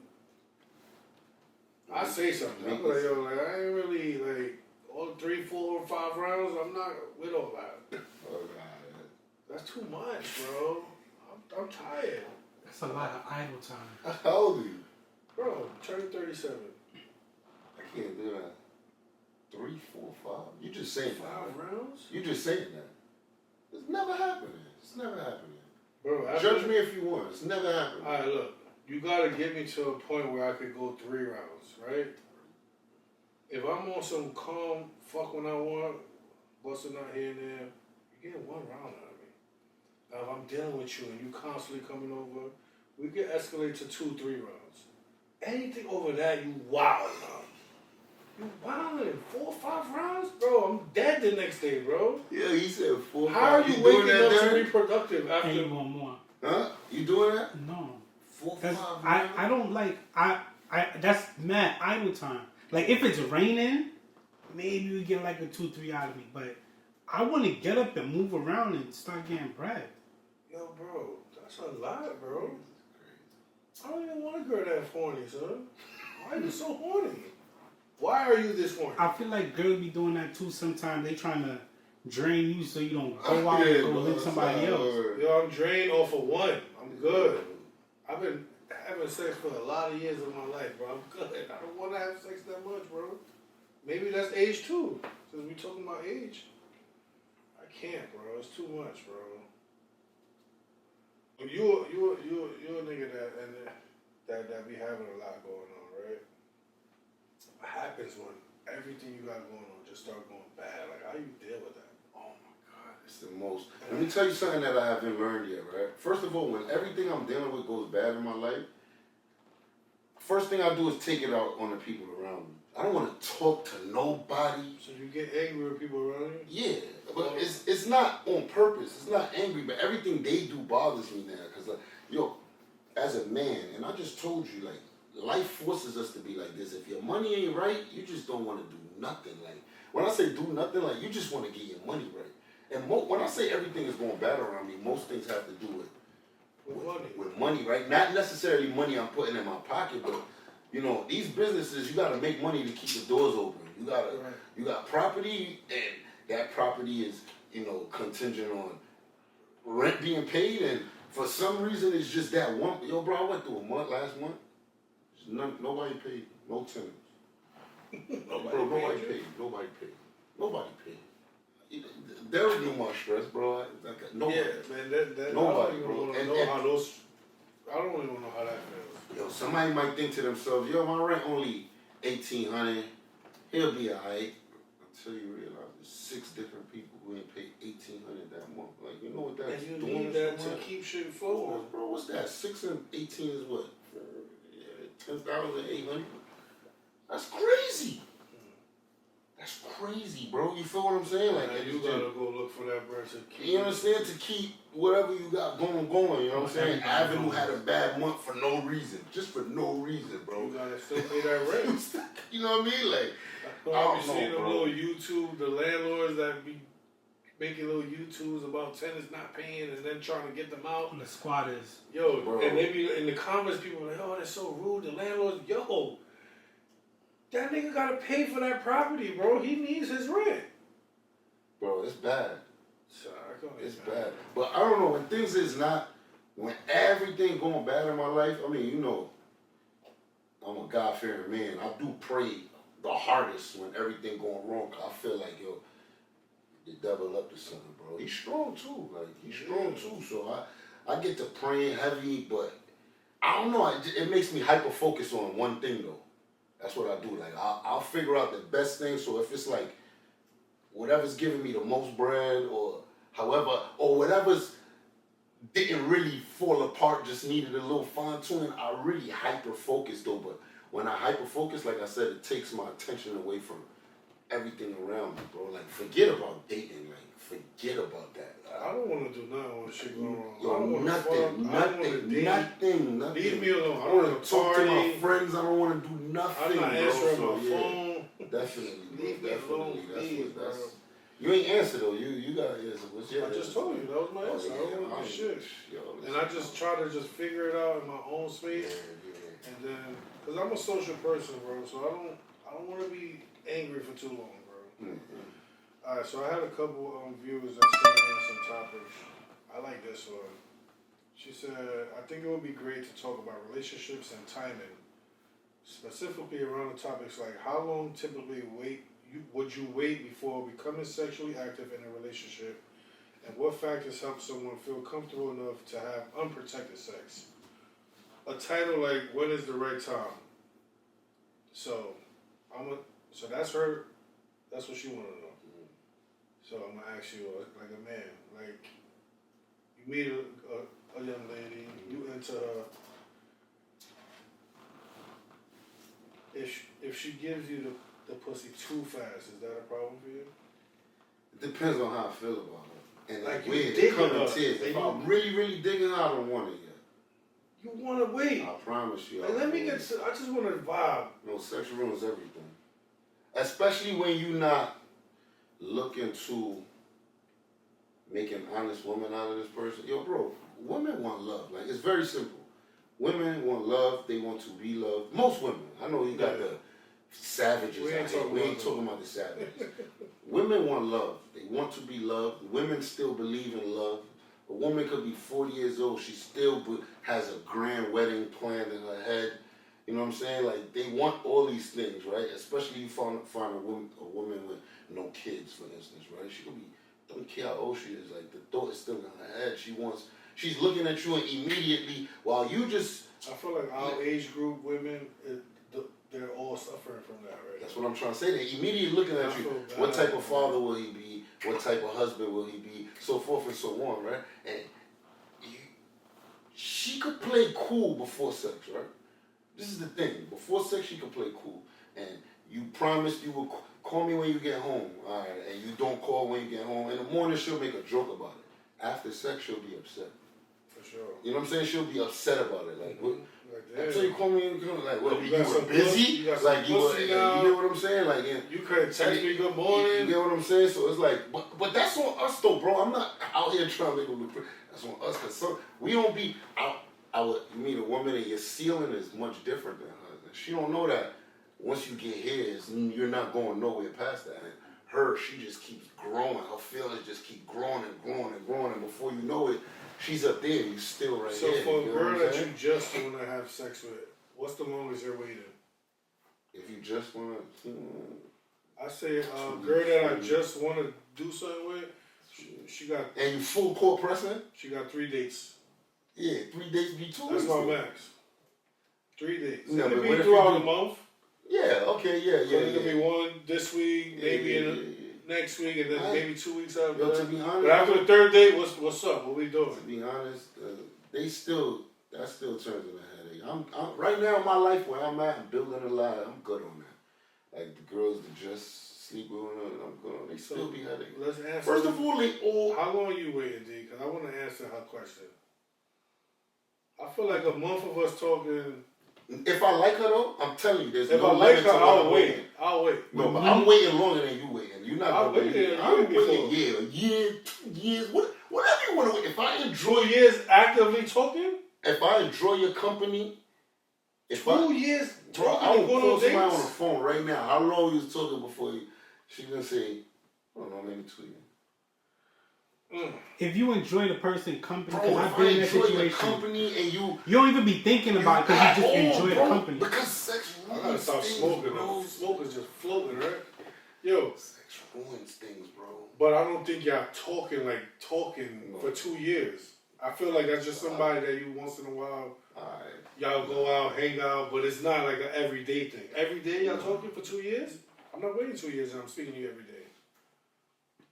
I say something. I'm like, yo, like I ain't really like all 3, 4, 5 rounds. I'm not with all that. Oh, God. That's too much, bro. I'm tired. That's a lot of idle time. How old are you? Bro, turning 37. I can't do that. 3, 4, 5. You just saying 5 that. Right? rounds? You just saying that. It's never happening. It's never happening. Bro, Judge me if you want. It's never happening. Alright, look. You gotta get me to a point where I could go 3 rounds, right? If I'm on some calm, fuck when I want, busting out here and there, you get 1 round out of me. Now, if I'm dealing with you and you constantly coming over, we can escalate to 2, 3 rounds. Anything over that, you wild now. You wildin'. 4 or 5 rounds? Bro, I'm dead the next day, bro. Yeah, he said 4 or 5. How are you waking up to be productive after... And you want more. Huh? You doing that? No. 4 or 5 That's, rounds? I don't like, that's mad idle time. Like, if it's raining, maybe you get like a 2, 3 out of me. But I want to get up and move around and start getting bread. Yo, bro, that's a lot, bro. I don't even want a girl that horny, son. Why are you so horny? Why are you this horny? I feel like girls be doing that too sometimes. They trying to drain you so you don't go out and go lick somebody else. Yo, I'm drained off of 1. I'm good. I've been having sex for a lot of years of my life, bro. I'm good. I don't want to have sex that much, bro. Maybe that's age too. Since we talking about age, I can't, bro. It's too much, bro. You a nigga that be having a lot going on, right? What happens when everything you got going on just start going bad? Like, how you deal with that? Oh my God, it's the most. Let me tell you something that I haven't learned yet, right? First of all, when everything I'm dealing with goes bad in my life, first thing I do is take it out on the people around me. I don't want to talk to nobody. So you get angry with people around you? Yeah, but it's not on purpose. It's not angry, but everything they do bothers me now. Cause like, yo, as a man, and I just told you, like, life forces us to be like this. If your money ain't right, you just don't want to do nothing. Like, when I say do nothing, like, you just want to get your money right. And when I say everything is going bad around me, most things have to do with money, right? Not necessarily money I'm putting in my pocket, but you know, these businesses, you got to make money to keep the doors open. You got property, and that property is, you know, contingent on rent being paid, and for some reason it's just that one. Yo, bro, I went through a month last month. Nobody paid, no tenants. Nobody paid. Nobody paid. There was no more stress, bro. Nobody. Yeah, man. Nobody, I bro. don't even know how that feels. Yo, somebody might think to themselves, yo, my rent only $1,800. He'll be alright. Until you realize there's 6 different people who ain't paid $1,800 that month. Like, you know what that's doing? And you need that to keep shit forward. Bro, what's that? 6 and 18 is what? 10,800. That's crazy. That's crazy, bro. You feel what I'm saying? Like, you gotta go look for that bread to keep. You understand? To keep whatever you got going. You know what I'm saying? Avenue had a bad month for no reason, just for no reason, bro. You gotta still pay that rent. You know what I mean? Like, I be seeing them little YouTube, the landlords that be making little YouTubes about tenants not paying and then trying to get them out. And the squatters. Yo, bro. And they be in the comments, people are like, oh, that's so rude. The landlords, yo, that nigga gotta pay for that property, bro. He needs his rent. Bro, it's bad. It's bad. But I don't know, when everything going bad in my life, I mean, you know, I'm a God-fearing man. I do pray the hardest when everything going wrong. I feel like, yo, the devil up to something, bro. He's strong too. Like, he's strong too. So I get to praying heavy, but I don't know. It makes me hyper-focus on one thing, though. That's what I do. Like, I'll figure out the best thing. So if it's like, whatever's giving me the most bread or however, or whatever's didn't really fall apart, just needed a little fine tuning, I really hyper focus though. But when I hyper focus, like I said, it takes my attention away from everything around me, bro. Like, forget about dating. Like, forget about that. I don't want to do nothing when shit going wrong. Yo, nothing. Leave me alone. I don't want to talk to my friends. I don't want to do nothing. I'm not answering my yeah. phone. Definitely, bro. Leave me alone, please, bro. You ain't answer though. You gotta answer. What's your I just told you that was my answer. I don't want to do shit. And I just try to just figure it out in my own space. Yeah. And then, cause I'm a social person, bro. So I don't want to be angry for too long, bro. Mm-hmm. All right. So I had a couple viewers that sent in some topics. I like this one. She said, I think it would be great to talk about relationships and timing, specifically around the topics like how long typically would you wait before becoming sexually active in a relationship, And what factors help someone feel comfortable enough to have unprotected sex? A title like "When is the right time?" So, so that's her. That's what she want to know. So I'm gonna ask you, like a man, like you meet a young lady, you into her. If she gives you the pussy too fast, is that a problem for you? It depends on how I feel about her. And like you digging her. If I'm really, really digging her, I don't want it yet. You want to wait. I promise you. Like, let me get to, I just want to vibe. No, sex ruins everything. Especially when you're not looking to make an honest woman out of this person. Yo, bro, women want love. Like, it's very simple. Women want love. They want to be loved. Most women. I know you got the savages we ain't out here. We ain't talking about the savages. Women want love. They want to be loved. Women still believe in love. A woman could be 40 years old. She still has a grand wedding planned in her head. You know what I'm saying? Like, they want all these things, right? Especially you find a woman with no kids, for instance, right? She could be, don't care how old she is. Like, the thought is still in her head. She's looking at you and immediately, while you just... I feel like our age group women, they're all suffering from that, right? That's what I'm trying to say. They're immediately looking at you. What type of father will he be? What type of husband will he be? So forth and so on, right? And she could play cool before sex, right? This is the thing. Before sex, she could play cool. And you promised you would call me when you get home, all right? And you don't call when you get home. In the morning, she'll make a joke about it. After sex, she'll be upset. For sure. You know what I'm saying? She'll be upset about it. Like, what? Like, so you call me and like, what? You were busy? You got like, you now. get what I'm saying? Like, you couldn't text me good morning. You get what I'm saying? So it's like, but that's on us though, bro. I'm not out here trying to make them look pretty. That's on us, cause we don't be out. You meet a woman and your ceiling is much different than hers. She don't know that once you get here, you're not going nowhere past that. And she just keeps growing. Her feelings just keep growing and growing and growing, and before you know it, she's up there and you still right so here. So for a girl that you just want to have sex with, what's the longest you're waiting? If you just want to... I say girl that I just want to do something with, she got... And you full court pressing? She got 3 dates. Yeah, 3 dates be 2 weeks. That's my max. 3 dates. No, it could be throughout the month. Yeah, okay, yeah. So it could be one this week, maybe next week, and then maybe 2 weeks after that. To be honest, but after the 3rd date, what's up? What we doing? To be honest, that still turns into a headache. I'm right now in my life where I'm at, I'm building a lot. I'm good on that. Like the girls that just sleep with I'm good on. They still be headache. Let's answer. First of all, they all. How long are you waiting, D? Because I want to answer her question. I feel like a month of us talking. If I like her though, I'm telling you, there's if no I like her, I'll wait. I'll wait. No, but I'm waiting longer than you waiting. You're not. I'm waiting. I'm waiting. Yeah, a year, 2 years, whatever you want to wait. If I enjoy 2 years actively talking. If I enjoy your company. 2 years. Bro, I will call somebody on the phone right now. How long you was talking before she gonna say, I don't know, maybe 2 years. If you enjoy the person's company, bro, I've been in that situation. Company and you don't even be thinking about it because you just enjoy the company. Because sex ruins. I gotta stop smoking. Smoke is just floating, right? Yo, sex ruins things, bro. But I don't think y'all talking for 2 years. I feel like that's just somebody that you once in a while. Y'all go out, hang out, but it's not like an everyday thing. Every day y'all talking for 2 years? I'm not waiting 2 years and I'm speaking to you every day.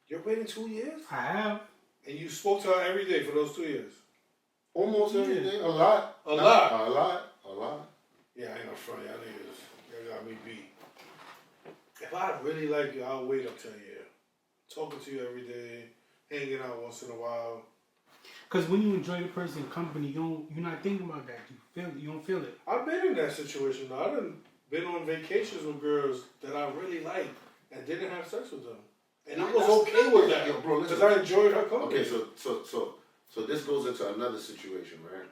You're waiting 2 years? I have. And you spoke to her every day for those 2 years? Almost every day. A lot. A lot. Yeah, I ain't no front. Y'all niggas. Y'all got me beat. If I really like you, I'll wait up till a year. Talking to you every day, hanging out once in a while. Because when you enjoy the person's company, you're not thinking about that. You don't feel it. I've been in that situation though. I've been on vacations with girls that I really liked and didn't have sex with them. And I was okay with that, because I enjoyed her company. Okay, so this goes into another situation, right?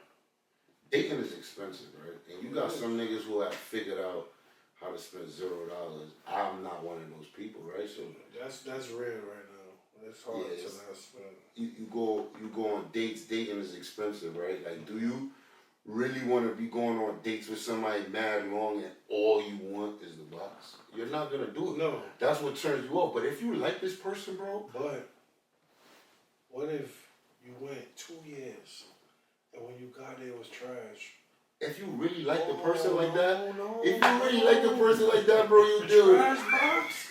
Dating is expensive, right? And you got some niggas who have figured out how to spend $0. I'm not one of those people, right? So that's rare right now. It's hard to not spend. You go on dates. Dating is expensive, right? Like, do you really want to be going on dates with somebody mad long and all you want is the box? You're not gonna do it. No. That's what turns you off. But if you like this person, bro. But What if you went 2 years and when you got there it was trash? If you really like the person like that, No, if you really like the person like that, bro, you do it. Trash box?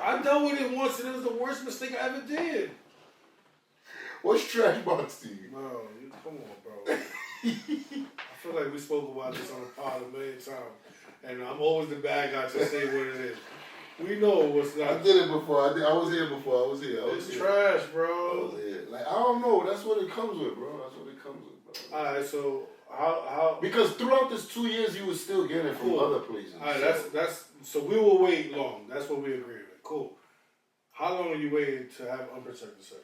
I dealt with it once and it was the worst mistake I ever did. What's trash box to you? Bro, come on, bro. I feel like we spoke about this on the pod a million times. And I'm always the bad guy to say what it is. We know what's not. I did it before. I was here before. I was here. It's trash, bro. I was here. Like, I don't know. That's what it comes with, bro. That's what it comes with, bro. Alright, so how Because throughout this 2 years, you were still getting it from Cool. other places. Alright, so we will wait long. That's what we agree with. Cool. How long are you waiting to have unprotected sex?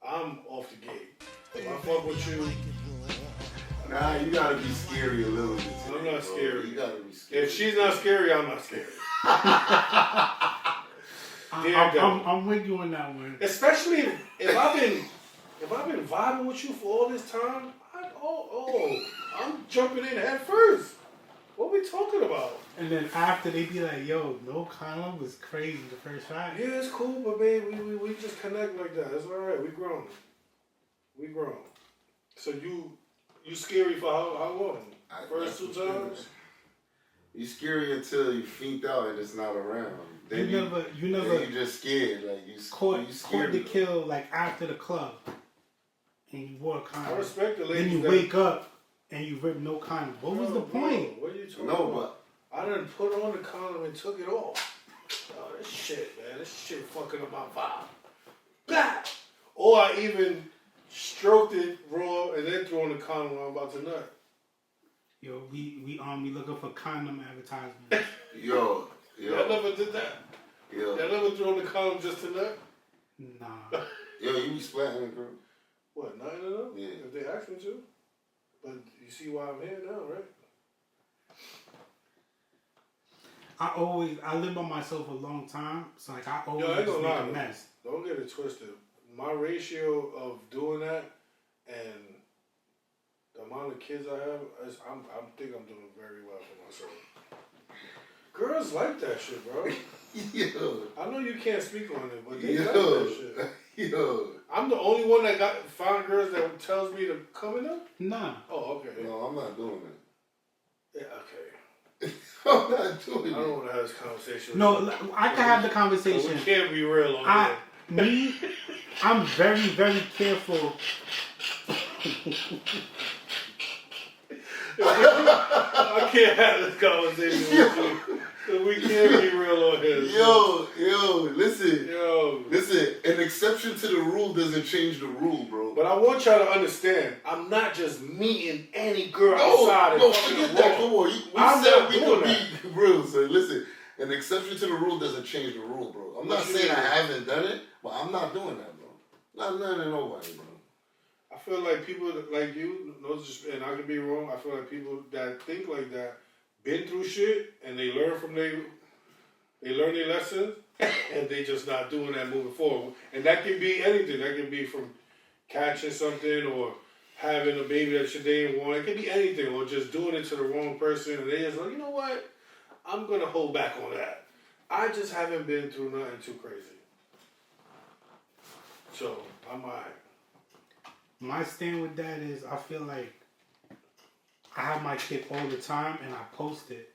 I'm off the gate. If I fuck with you, Nah, you gotta be scary a little bit. I'm not scary. You gotta be scary. If she's not scary, I'm not scary. I'm with you on that one. Especially if I've been vibing with you for all this time, I'm jumping in head first. What we talking about? And then after they be like, yo, no condom was crazy the first shot. Yeah, it's cool, but babe, we just connect like that. It's alright. We grown. So you scary for how long? First 2 times? You scary until you fiend out and it's not around. Then You never then you just scared. Like you caught scared the kill like after the club, and you wore a I condom. respect the ladies. Then you that, wake up and you rip no condom. What was the point? What are you talking No, about? I done put on the condom and took it off. Oh, this shit, man. This shit fucking up my vibe. Bah! Or I even stroked it raw and then threw on the condom when I'm about to nut. Yo, we looking for condom advertisements. Yo. Y'all never did that? Yo. Y'all never threw on the condom just to nut? Nah. Yo, you be splatting it, girl. What, nutting it up? Yeah. If they ask me to. But you see why I'm here now, right? I lived by myself a long time, so like I always Yo, I ain't just gonna make lie, a mess. Don't get it twisted. My ratio of doing that and the amount of kids I have, I think I'm doing very well for myself. Girls like that shit, bro. Yo. I know you can't speak on it, but they like Yo. that shit. Yo. I'm the only one that found girls that tells me to come in them? Nah. Oh, okay. No, I'm not doing it. Yeah, okay. I'm not doing I don't want to have this conversation with No, you. I can have the We conversation. can't be real on here. I'm very, very careful. I can't have this conversation with you. We can't be real on here. Listen, an exception to the rule doesn't change the rule, bro. But I want y'all to understand, I'm not just meeting any girl outside. No, forget that. Come on. We I'm said not we doing could be real, so listen, an exception to the rule doesn't change the rule, bro. I'm not saying I haven't done it, but I'm not doing that, bro. Not none of nobody, bro. I feel like people like you, and I could be wrong, I feel like people that think like that been through shit and they learn their lessons and they just not doing that moving forward. And that can be anything. That can be from catching something or having a baby that you didn't want. It can be anything, or just doing it to the wrong person and they just like, you know what? I'm gonna hold back on that. I just haven't been through nothing too crazy. So I'm alright. My stand with that is I feel like I have my kid all the time and I post it.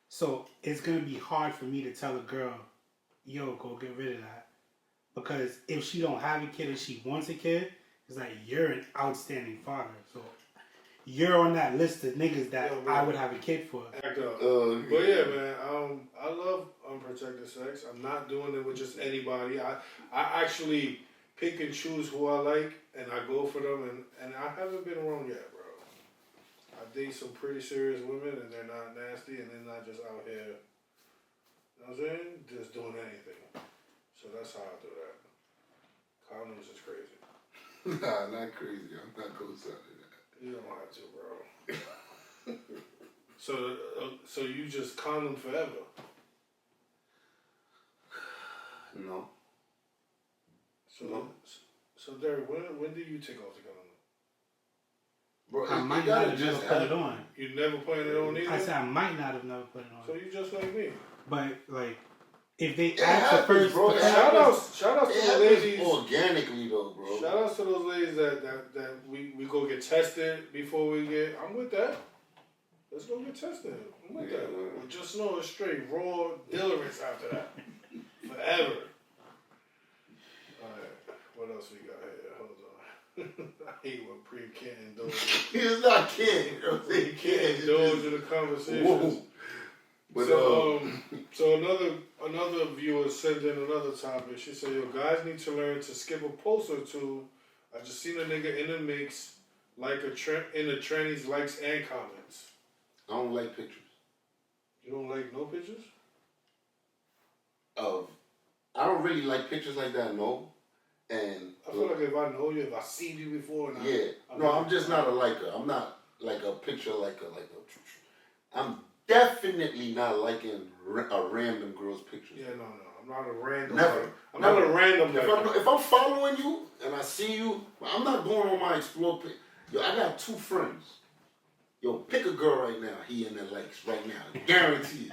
So it's going to be hard for me to tell a girl, yo, go get rid of that. Because if she don't have a kid and she wants a kid, it's like you're an outstanding father. So you're on that list of niggas that I would have a kid for. Act up. But yeah, man, I love unprotected sex. I'm not doing it with just anybody. I actually pick and choose who I like, and I go for them, and I haven't been wrong yet, bro. I date some pretty serious women, and they're not nasty, and they're not just out here, you know what I'm saying, just doing anything. So that's how I do that. Condoms is crazy. Nah, not crazy. I'm not co-signing that. You don't have to, bro. So you just condom forever? No. So Derek, when do you take off the condom? Bro, I might not have never put it on. You never put it on either? I said I might not have never put it on. So you just like me. But like if they It ask the happens, first, bro. It Shout happens. outs to It the happens ladies. organically though, bro. Shout outs to those ladies that we go get tested before we get. I'm with that. Let's go get tested. I'm with that. Man. Well, just know it's straight raw dillerance after that. Forever. Alright, what else we got here? Hold on. I hate when Preme can't indulge. It's not kidding. You know what I'm saying? He can't indulge in the conversations. Whoa. But, So another viewer sent in another topic. She said, "Yo, guys need to learn to skip a post or two. I just seen a nigga in the mix, like in the trannies likes and comments." I don't like pictures You don't like no pictures? of. I don't really like pictures like that, no. And I feel like if I know you, if I seen you before, and I'm just not a liker. I'm not like a picture liker. I'm definitely not liking a random girl's pictures. Yeah, no. I'm not a random. Never. I'm not a random. If I'm following you and I see you, I'm not going on my explore page. Yo, I got 2 friends. Yo, pick a girl right now. He in the likes right now. Guaranteed.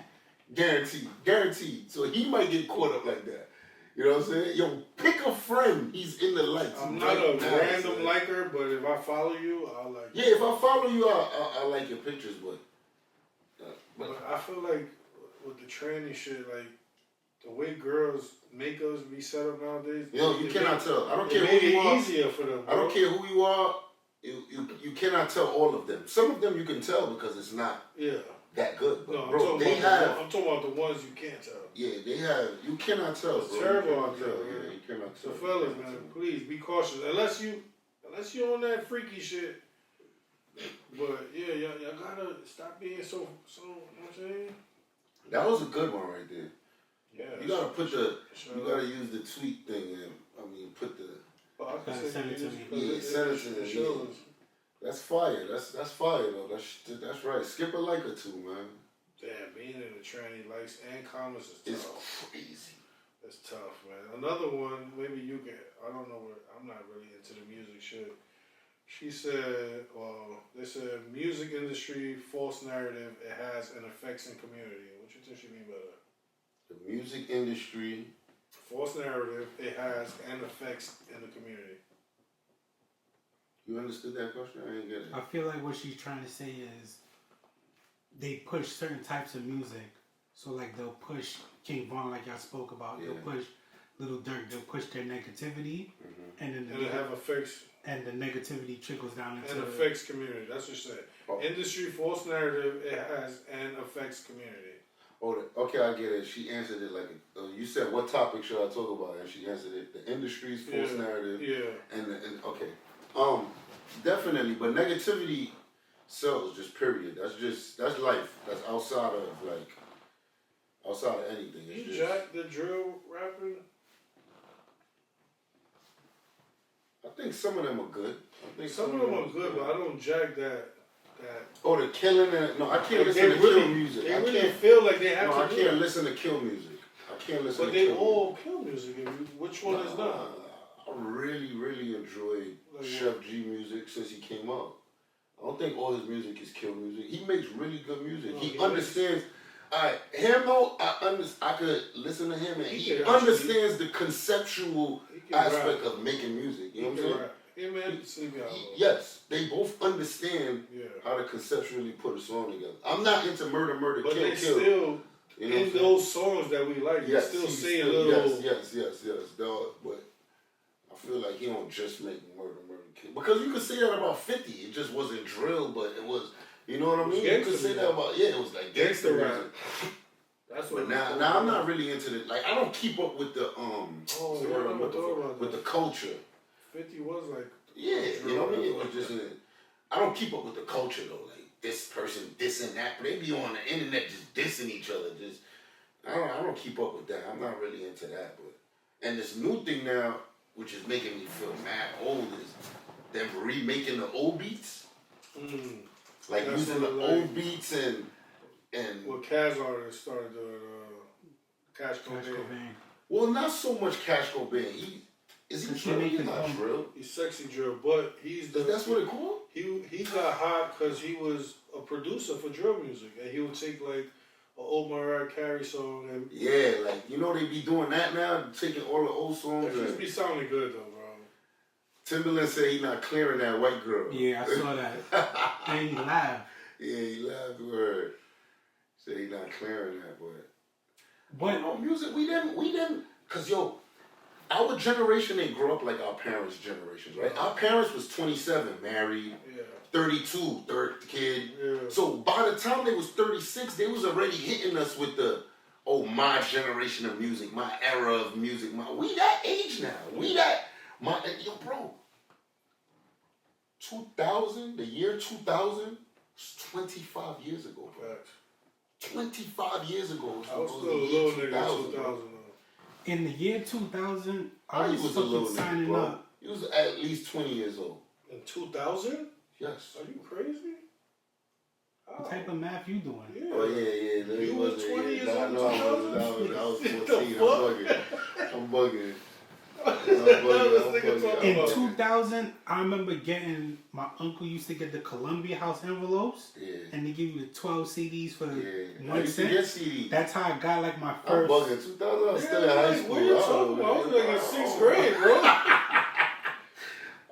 So he might get caught up like that. You know what I'm saying? Yo, pick a friend. He's in the likes. I'm not a random liker, but if I follow you, I'll like. Yeah, if I follow you, I like your pictures, but I feel like with the tranny shit, like the way girls' makeups be set up nowadays. Yo, you cannot tell. I don't care who you are. Easier for them. Bro. I don't care who you are. You cannot tell all of them. Some of them you can tell because it's not that good. But no, bro, I'm talking about the ones you can't tell. Yeah, they have. You cannot tell. It's bro. terrible out there, Yeah, man. you cannot So tell. fellas, man, please be cautious. Unless you on that freaky shit. But yeah, y'all gotta stop being so. You know what I'm saying? That was a good one right there. Yeah. You gotta put the. You gotta use the tweet thing and put the. Oh, I can Send it to me. Yeah, send it to me. Yeah. That's fire. That's fire though. That's right. Skip a like or two, man. Damn, being in the tranny likes and comments is It's tough. crazy. It's tough, man. Another one, maybe you can. I don't know I'm not really into the music shit. She said, they said music industry false narrative. It has an effects in community. What you think she mean by that? The music industry. False narrative. It has an effects in the community. You understood that question? I didn't get it. I feel like what she's trying to say is they push certain types of music. So like they'll push King Von, like y'all spoke about. Yeah. They'll push Little Durk. They'll push their negativity, and then And it have effects. and the negativity trickles down into And affects community. That's what she said. Oh. Industry false narrative. It has and affects community. Oh, okay, I get it. She answered it like you said. What topic should I talk about? And she answered it. The industry's false narrative. Yeah. And okay, definitely. But negativity sells. Just period. That's life. That's outside of anything. It's You just, jack the drill rapping. I think some of them are good. Some of them are good, but I don't jack that. Oh, the killing and no, I can't Like listen to really, kill music. They I really can't. feel like they have No, I to do can't it. listen to kill music. I can't listen. But to they kill all kill music. Which one is not? I really enjoyed Like Chef G music since he came out. I don't think all his music is kill music. He makes really good music. No, he he understands. Him though, I could listen to him and he understands the conceptual aspect of making music. You know what I'm saying? Him and Sleepy Hollow. Yes, they both understand Yeah. how to conceptually put a song together. I'm not into murder, But kill, they kill. still, You know in those songs that we like, yes, they still he's say a little. Yes. Dog, but I feel like he don't just make murder, kill. Because you could say that about 50. It just wasn't drill, but it was, you know what I mean? You could say that about, it was like gangster rap. music. That's what. But now I'm not really into it. Like, I don't keep up with the, with the culture. 50 was like. Yeah, you know what I mean? It was just, I don't keep up with the culture though. Like this person dissing that. They be on the internet just dissing each other. Just I don't keep up with that. I'm not really into that. But and this new thing now, which is making me feel mad old, is them remaking the old beats. Like That's using the what old beats and Well, Kaz artists started doing Cash Cobain. well, not so much Cash Cobain. Is he drill? He's not drill. He's sexy drill, but he's the. That's what it called? He got hot because he was a producer for drill music, and he would take like old Mariah Carey song, and Yeah, like, you know they be doing that now, taking all the old songs. that just be sounding good though, bro. Timberland said he not clearing that white girl. Yeah, I saw that. And he laughed. Yeah, he laughed with her. Said he not clearing that, But no music, we didn't, cause yo, our generation didn't grow up like our parents' generations, right? Our parents was 27, married, 32, third kid. Yeah. So by the time they was 36, they was already hitting us with the, oh, my generation of music, my era of music. We that age now. We that, yo, bro. 2000, the year 2000 was 25 years ago, bro. Facts. 25 years ago. I was still a little nigga in 2000 though. in the year 2000, I I was was a little fucking nigga, signing bro. up. He was at least 20 years old. In 2000? Yes. Are you crazy? What type of math you doing? Yeah. Oh, yeah. No, You was 20 years old in No, I was 14. The I'm bugging. In 2000, I remember getting, my uncle used to get the Columbia House envelopes, Yeah. and they give you the 12 CDs for I 1 used to cent. get CDs. That's how I got like my I'm first. bugging. 2000, I was still in high school. What are you talking about? I was like in 6th grade, bro.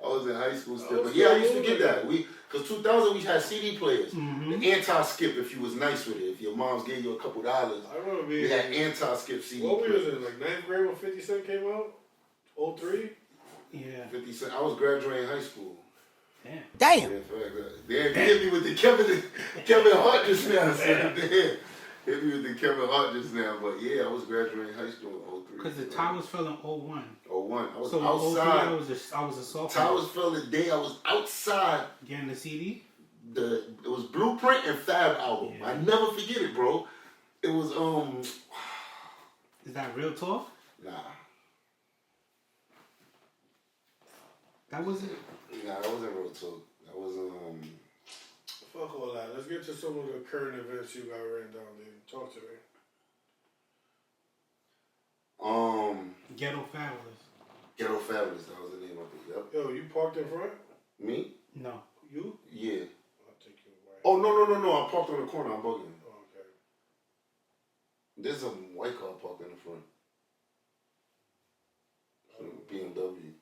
I was in high school still. I But was yeah, I still used to get little. that. Because 2000, we had CD players. Mhm. The anti-skip if you was nice with it. If your moms gave you a couple dollars, I remember we being. had anti-skip CD What we was players. in, like 9th grade when 50 Cent came out? 03? Yeah. 50 Cent. I was graduating high school. Damn. Yeah, in fact, they hit me with the Kevin Hart just now. So damn. Hit me with the Kevin Hart just now. But yeah, I was graduating high school in 03. Because the towers fell in 01. 01. I was So in 03, outside. I was a sophomore. Towers fell the day I was outside. Getting the CD? It was Blueprint and Fab album. Yeah. I never forget it, bro. It was Is that real talk? nah, That was it. that wasn't real talk. That was Fuck all that. Let's get to some of the current events you got written down, dude. Talk to me. Ghetto Fabulous. Ghetto Fabulous. That was the name of it. Yep. Yo, you parked in front? Me? No. You? Yeah. I'll take you away. Oh no! I parked on the corner. I'm bugging. Oh, okay. There's a white car parked in the front. BMW.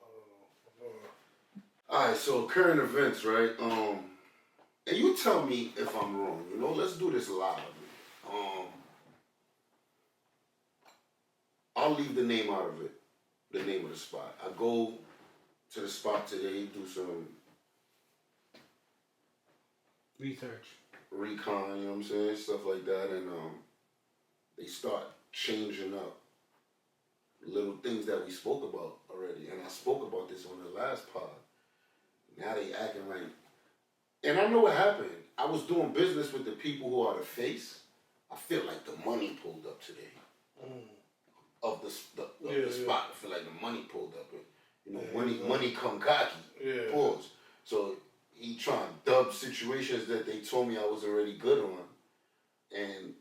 I don't know. Alright, so current events, right? And you tell me if I'm wrong, you know, let's do this live. I'll leave the name out of it, the name of the spot. I go to the spot today, do some Research. recon, you know what I'm saying, stuff like that, and they start changing up little things that we spoke about already, and I spoke about this on the last pod. Now they acting like, and I know what happened. I was doing business with the people who are the face. I feel like the money pulled up today of the spot. I feel like the money pulled up. You know, money come cocky. Yeah. Pause. So he trying to dub situations that they told me I was already good on, and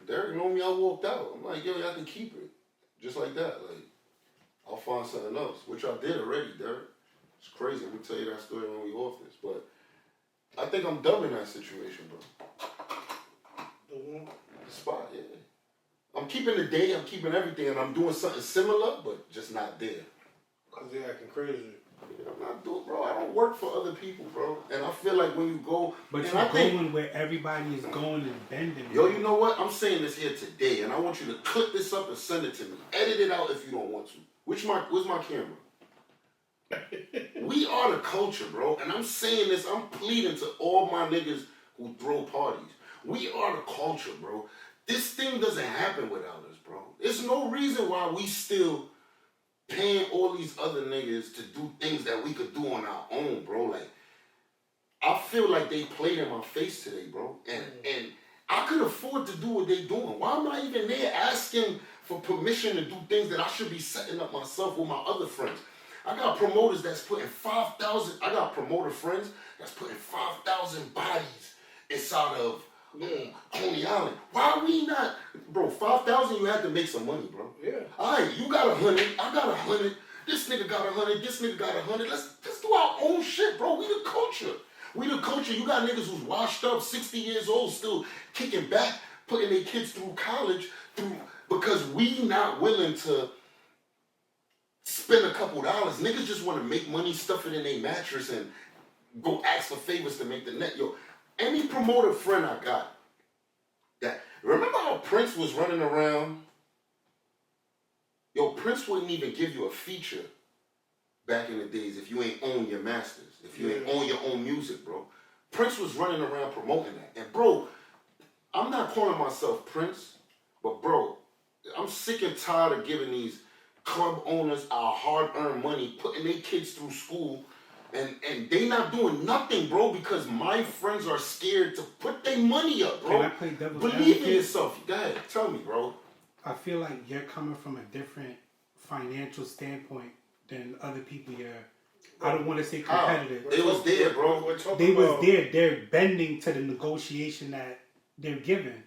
Derek know me. I walked out. I'm like, yo, y'all can keep it, just like that. Like, I'll find something else, which I did already, Derek. It's crazy. I'm gonna tell you that story when we off this, but I think I'm dumb in that situation, bro. The spot, yeah. I'm keeping the day, I'm keeping everything, and I'm doing something similar, but just not there. Cause they acting crazy. I'm not doing, bro. I don't work for other people, bro. And I feel like when you go, But and you're I think, going where everybody is going and bending. yo, you know what? I'm saying this here today, and I want you to clip this up and send it to me. Edit it out if you don't want to. Where's my camera? We are the culture, bro. And I'm saying this, I'm pleading to all my niggas who throw parties. We are the culture, bro. This thing doesn't happen without us, bro. There's no reason why we still paying all these other niggas to do things that we could do on our own, bro. Like, I feel like they played in my face today, bro. And I could afford to do what they doing. Why am I even there asking for permission to do things that I should be setting up myself with my other friends? I got promoters that's putting 5,000, I got promoter friends that's putting 5,000 bodies inside of Coney Island. Why are we not, bro, 5,000, you have to make some money, bro. Yeah. All right, you got 100, I got 100, this nigga got 100, this nigga got 100. Let's do our own shit, bro. We the culture. We the culture. You got niggas who's washed up, 60 years old, still kicking back, putting their kids through college, because we not willing to spend a couple dollars. Niggas just want to make money, stuff it in their mattress, and go ask for favors to make the net. Yo, any promoter friend I got, that remember how Prince was running around? Yo, Prince wouldn't even give you a feature back in the days if you ain't own your masters, if you ain't own your own music, bro. Prince was running around promoting that. And bro, I'm not calling myself Prince, but bro, I'm sick and tired of giving these club owners our hard-earned money, putting their kids through school, and they not doing nothing, bro, because my friends are scared to put their money up, bro. Can I play devil's Believe advocate? in yourself. Go ahead, tell me, bro. I feel like you're coming from a different financial standpoint than other people here. I don't want to say competitive. They was there, bro. They was there. They're bending to the negotiation that they're given.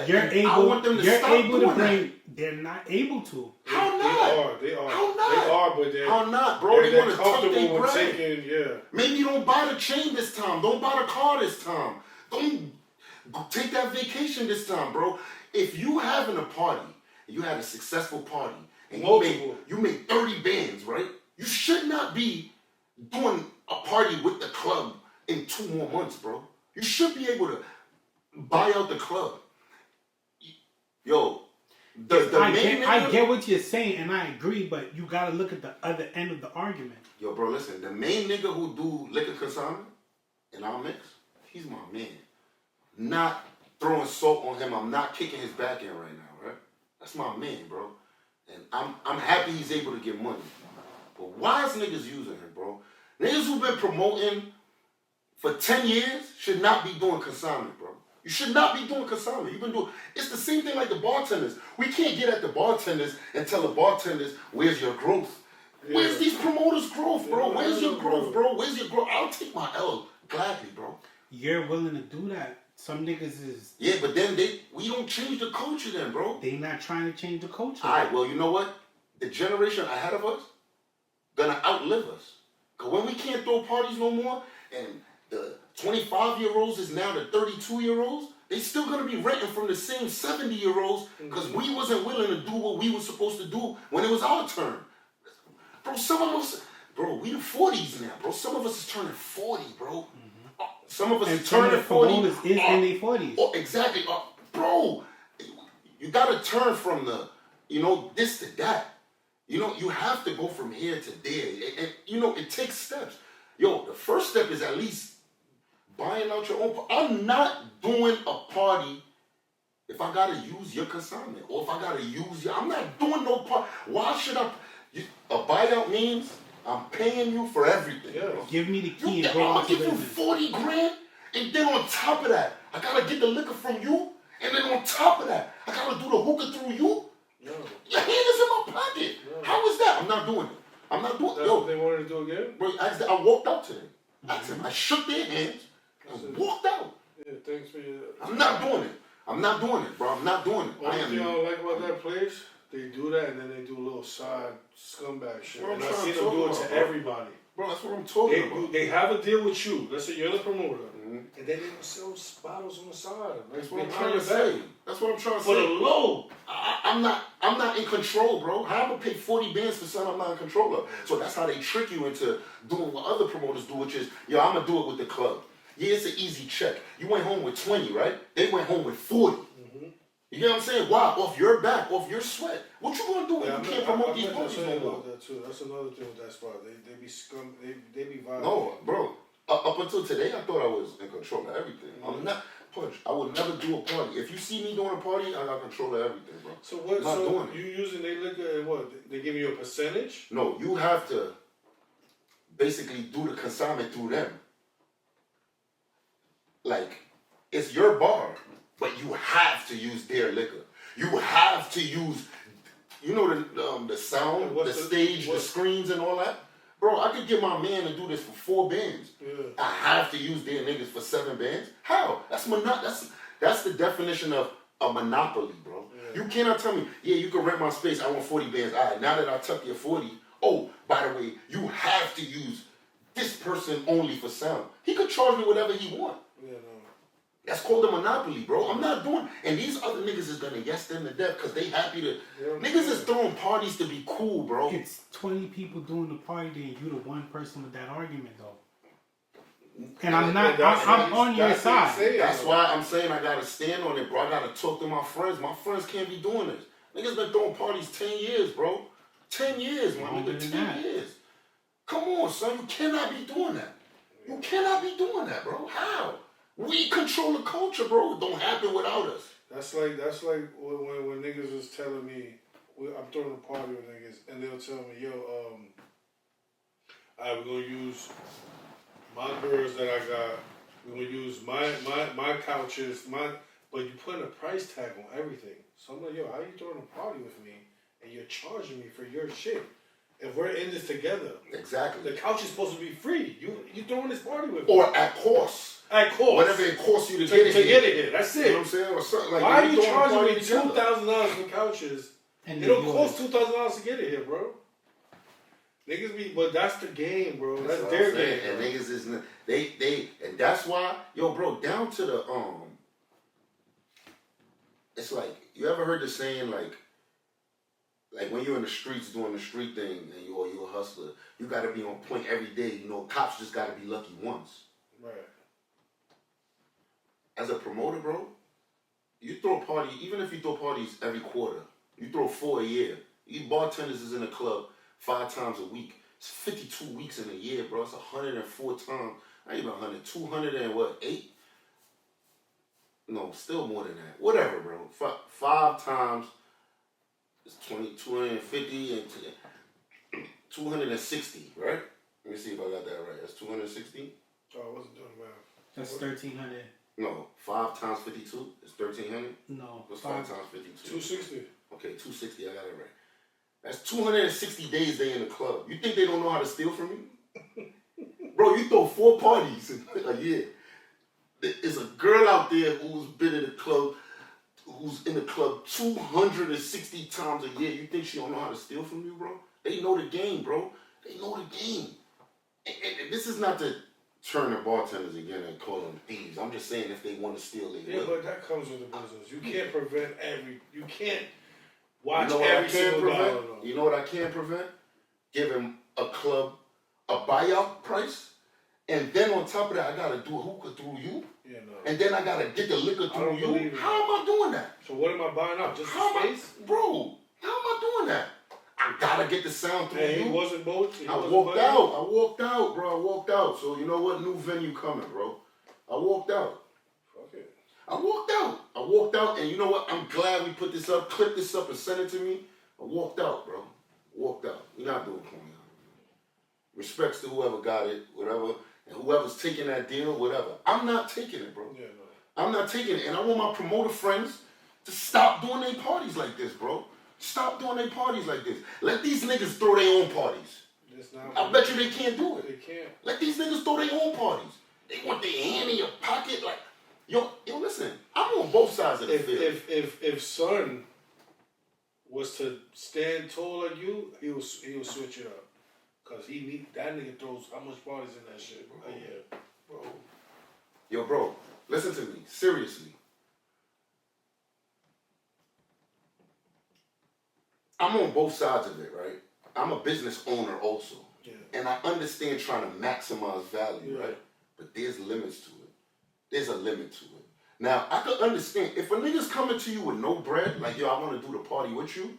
You're able. I want them to you're stop able doing to bring. that. They're not able to. How not? They are. How not? They are, but they're. How not, bro? They want to tuck comfortable their with bread. taking, yeah. Maybe you don't buy the chain this time. Don't buy the car this time. Don't take that vacation this time, bro. If you having a party, you had a successful party, and you made 30 bands, right? You should not be doing a party with the club in 2 more months, bro. You should be able to buy out the club. Yo, I get what you're saying, and I agree, but you gotta look at the other end of the argument. Yo, bro, listen. The main nigga who do liquor consignment in our mix, he's my man. Not throwing salt on him. I'm not kicking his back in right now, right? That's my man, bro. And I'm happy he's able to get money. But why is niggas using him, bro? Niggas who've been promoting for 10 years should not be doing consignment, bro. You should not be doing consignment. You've been doing. It's the same thing like the bartenders. We can't get at the bartenders and tell the bartenders, where's your growth? Yeah. Where's these promoters' growth, bro? Where's your growth, bro? Where's your growth? I'll take my L gladly, bro. You're willing to do that. Some niggas is. Yeah, but then we don't change the culture then, bro. They not trying to change the culture. All right, well, you know what? The generation ahead of us gonna outlive us. Because when we can't throw parties no more, and the 25-year-olds is now the 32-year-olds, they still gonna be renting from the same 70-year-olds because we wasn't willing to do what we were supposed to do when it was our turn. Bro, some of us, we the 40s now, bro. Some of us is turning 40, bro. Some of us is turning 40. Is in their 40s. Oh, exactly. Bro, you gotta turn from the, this to that. You have to go from here to there. And it takes steps. Yo, the first step is at least buying out your own. I'm not doing a party if I gotta use your consignment or if I gotta use your. I'm not doing no party. Why should I? A buyout means I'm paying you for everything. Yeah. Give me the key and I'm go gonna out to give you business. 40 grand, and then on top of that, I gotta get the liquor from you, and then on top of that, I gotta do the hookah through you. No. Your hand is in my pocket. No. How is that? I'm not doing it. I'm not doing it. That's what they wanted to do again? Bro, I walked out to them. I shook their hands and walked out. Yeah, thanks for your... I'm not doing it. I'm not doing it, bro. I'm not doing it. Only thing I don't like about that place, they do that and then they do a little side scumbag shit. Bro, and I see them do it to everybody. Bro, that's what I'm talking about. They have a deal with you. Let's say you're the promoter. And then they don't sell bottles on the side. That's what I'm trying to say. That's what I'm trying to say. For the low. I'm not in control, bro. How am I gonna pay 40 bands for something I'm not in control of? So that's how they trick you into doing what other promoters do, which is, I'm gonna do it with the club. Yeah, it's an easy check. You went home with 20, right? They went home with 40. You get what I'm saying? Why? Off your back, off your sweat. What you gonna do when you can't promote these parties no more? That too. That's another thing with that spot. They be scum. They be violent. No, bro. Up until today, I thought I was in control of everything. I'm not. Punch. I would never do a party. If you see me doing a party, I got control of everything, bro. So what? So you using they liquor and what? They give you a percentage? No, you have to basically do the consignment through them. Like, it's your bar, but you have to use their liquor. You have to use, the sound, the stage, the screens, and all that. Bro, I could get my man to do this for 4 bands. Yeah. I have to use their niggas for 7 bands. How? That's the definition of a monopoly, bro. Yeah. You cannot tell me, you can rent my space. I want 40 bands. All right, now that I took your 40, oh, by the way, you have to use this person only for sound. He could charge me whatever he want. Yeah, no. That's called a monopoly, bro. I'm not doing. And these other niggas is gonna yes them to death because they happy to. Niggas is throwing parties to be cool, bro. It's 20 people doing the party, then you the one person with that argument, though. And I'm not. I'm on your side. That's why I'm saying I gotta stand on it, bro. I gotta talk to my friends. My friends can't be doing this. Niggas been throwing parties 10 years, bro. 10 years, my nigga. 10 years. Come on, son. You cannot be doing that. You cannot be doing that, bro. How? We control the culture, bro. It don't happen without us. That's like when niggas was telling me I'm throwing a party with niggas and they'll tell me, yo, alright, we're gonna use my girls that I got. We're gonna use my couches, but you putting a price tag on everything. So I'm like, yo, how you throwing a party with me and you're charging me for your shit? If we're in this together, exactly. The couch is supposed to be free. You throwing this party with me, or at cost. At cost. Whatever it costs you to get it here. That's it. You know what I'm saying? Or something like why are you charging me $2,000 for couches? And it don't cost $2,000 to get it here, bro. Niggas be, but that's the game, bro. That's their game. And niggas is they and that's why, yo, bro, down to the it's like, you ever heard the saying like when you're in the streets doing the street thing and you're a hustler, you gotta be on point every day. You know, cops just gotta be lucky once. Right. As a promoter, bro, you throw a party, even if you throw parties every quarter, you throw 4 a year. You bartenders is in the club 5 times a week. It's 52 weeks in a year, bro. It's 104 times. Not even 100, 200 and what, 8? No, still more than that. Whatever, bro. 5 times, it's 250 and 260, right? Let me see if I got that right. That's 260? Oh, I wasn't doing math. That's 1,300. No, 5 times 52 is 1,300? No. What's 5 times 52? 260. Okay, 260, I got it right. That's 260 days they in the club. You think they don't know how to steal from you? Bro, you throw 4 parties in a year. There's a girl out there who's been in the club, who's in the club 260 times a year. You think she don't know how to steal from you, bro? They know the game, bro. They know the game. And this is not to turn the bartenders again and call them thieves. I'm just saying if they want to steal, they will. Yeah, but that comes with the business. You can't prevent you can't watch you know every single dollar. You know what I can prevent? Giving a club a buyout price. And then on top of that, I got to do a hookah through you. Yeah, no. And then I got to get the liquor through you. How am I doing that? So what am I buying out? Just the space? Bro, how am I doing that? I got to get the sound through you. He wasn't both. I walked out, bro. I walked out. So you know what? New venue coming, bro. I walked out. Fuck it. I walked out. And you know what? I'm glad we put this up. Clip this up and send it to me. I walked out, bro. Walked out. You're not doing it. Respects to whoever got it, whatever. And whoever's taking that deal, whatever. I'm not taking it, bro. Yeah, no. I'm not taking it. And I want my promoter friends to stop doing their parties like this, bro. Stop doing their parties like this. Let these niggas throw their own parties. I bet you they can't do it. They can't. Let these niggas throw their own parties. They want their hand in your pocket. Like, yo, listen, I'm on both sides of the field. If Son was to stand tall like you, he'll switch it up. Cause that nigga throws how much parties in that shit, bro. Yeah, bro. Yo, bro, listen to me. Seriously. I'm on both sides of it, right? I'm a business owner also. Yeah. And I understand trying to maximize value, right? But there's limits to it. There's a limit to it. Now, I could understand if a nigga's coming to you with no bread, like, yo, I want to do the party with you.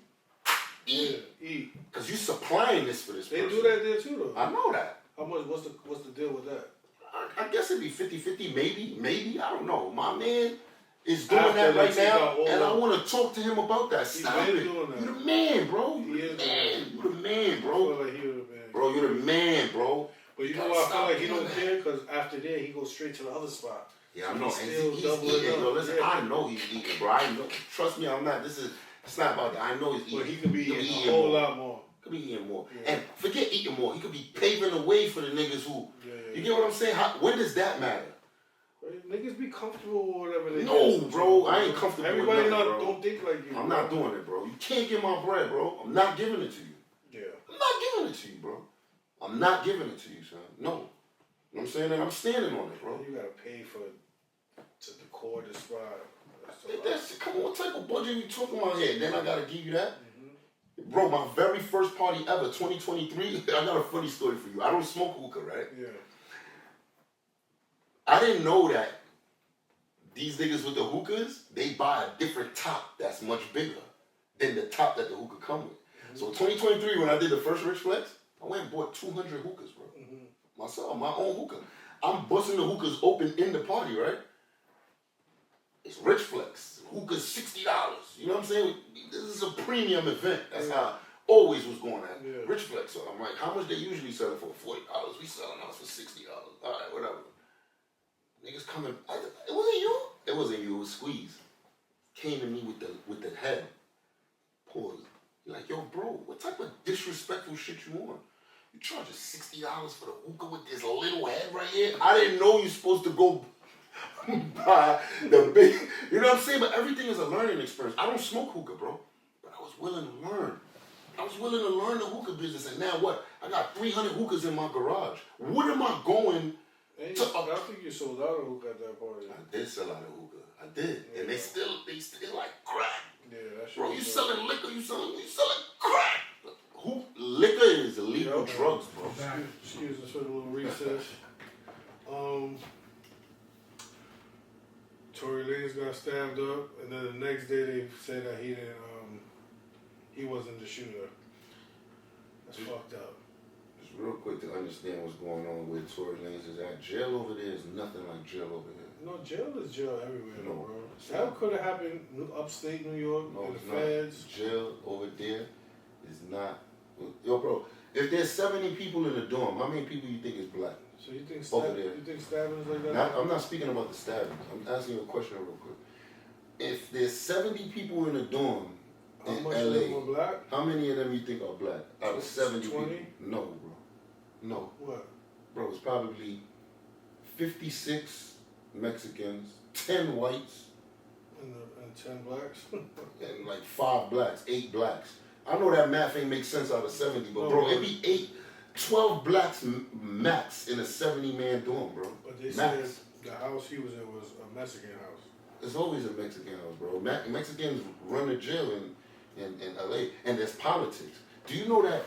Eat. Because you supplying this for this person. They do that there too, though. I know that. How much? What's the deal with that? I guess it'd be 50-50, maybe. I don't know. My man is doing that right now, and I want to talk to him about that. Stop it. You the man, bro. You the man, bro. I feel like he the man. Bro, you the man, bro. But you know what? I feel like he don't care because after that, he goes straight to the other spot. Yeah, I know. He's eating. Yo, listen, I know he's eating, bro. I know. Trust me, I'm not. It's not about that. I know he's eating. But he could be eating a whole lot more. Could be eating more. Yeah. And forget eating more. He could be paving the way for the niggas who. You get what I'm saying? When does that matter? Niggas be comfortable or whatever they No, bro. I ain't comfortable Everybody with nothing, bro. Don't think like you. I'm not doing it, bro. You can't get my bread, bro. I'm not giving it to you. Yeah. I'm not giving it to you, bro. I'm not giving it to you, son. No. You know what I'm saying? And I'm standing on it, bro. You gotta pay to decor the spot. Come on, what type of budget you talking about here? Then I gotta give you that? Bro, my very first party ever, 2023, I got a funny story for you. I don't smoke hookah, right? Yeah. I didn't know that these niggas with the hookahs, they buy a different top that's much bigger than the top that the hookah come with. So 2023, when I did the first Rich Flex, I went and bought 200 hookahs, bro. Myself, my own hookah. I'm busting the hookahs open in the party, right? It's Rich Flex. Hookah's $60. You know what I'm saying? This is a premium event. That's how I always was going at Rich Flex. So I'm like, how much they usually sell it for? $40. We selling ours for $60. All right, whatever. Niggas coming. It wasn't you. It wasn't you. It was Squeeze. Came to me with the head. Pause. You're like, yo, bro, what type of disrespectful shit you on? You charging $60 for the hookah with this little head right here? I didn't know you're supposed to go buy the big, you know what I'm saying? But everything is a learning experience. I don't smoke hookah, bro, but I was willing to learn. I was willing to learn the hookah business, and now what? I got 300 hookahs in my garage. What am I going to? I think you sold out of hookah at that party. I did sell out of hookah. I did, and they still like crack. Yeah, that's bro. You selling liquor? You selling crack? Liquor is illegal drugs, bro. Excuse us for the little recess. Tory Lanez got stabbed up, and then the next day they said that he didn't. He wasn't the shooter. That's fucked up. Just real quick to understand what's going on with Tory Lanez is that jail over there is nothing like jail over here. No, jail is jail everywhere, No, bro. That could have happened upstate New York, in the feds. Jail over there is not. Yo, bro, if there's 70 people in the dorm, how many people you think is black? So you think stabbings like that? I'm not speaking about the stabbings. I'm asking you a question real quick. If there's 70 people in a dorm in much LA, of them are black? how many of them you think are black? Out of 70 20? people? No, bro. No. What? Bro, it's probably 56 Mexicans, 10 whites, and 10 blacks? and like 5 blacks, 8 blacks. I know that math ain't make sense out of 70, but bro, it'd be 12 blacks max in a 70-man dorm, bro. But they said the house he was in was a Mexican house. It's always a Mexican house, bro. Mexicans run the jail in LA, and there's politics. Do you know that?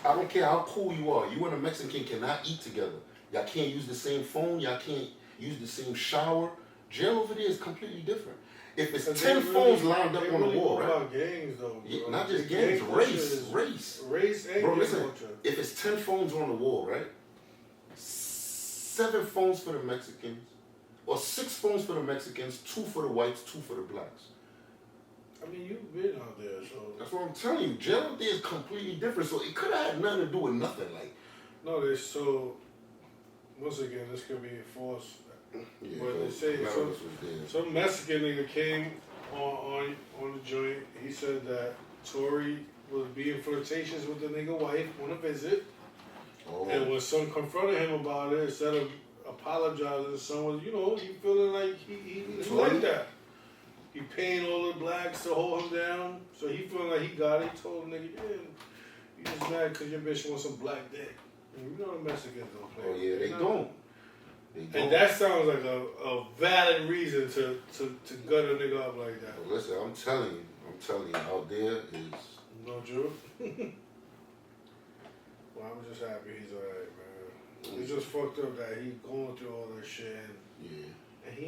I don't care how cool you are. You and a Mexican cannot eat together. Y'all can't use the same phone. Y'all can't use the same shower. Jail over there is completely different. If it's 10 phones lined up on the wall, right? About gangs, though, bro. Yeah, not just gangs, race and bro, gang listen, culture. if it's 10 phones on the wall, right? 7 phones for the Mexicans, or 6 phones for the Mexicans, 2 for the whites, 2 for the blacks. I mean, you've been out there, so. That's what I'm telling you. Jail out there is completely different, so it could have had nothing to do with nothing. Like, no, so. Once again, this could be enforced. yeah, but they say some Mexican nigga came on the joint. He said that Tory was being flirtatious with the nigga wife on a visit. Oh. And when son confronted him about it, instead of apologizing, son was, he feeling like he like that. He paying all the blacks to hold him down, so he feeling like he got it. He told the nigga, you just mad because your bitch wants some black dick. And you know the Mexicans don't play. Oh yeah, they don't. And that sounds like a valid reason to gut a nigga up like that. Well, listen, I'm telling you, out there is no joke. Well, I'm just happy he's alright, man. It's just fucked up that he's going through all this shit. And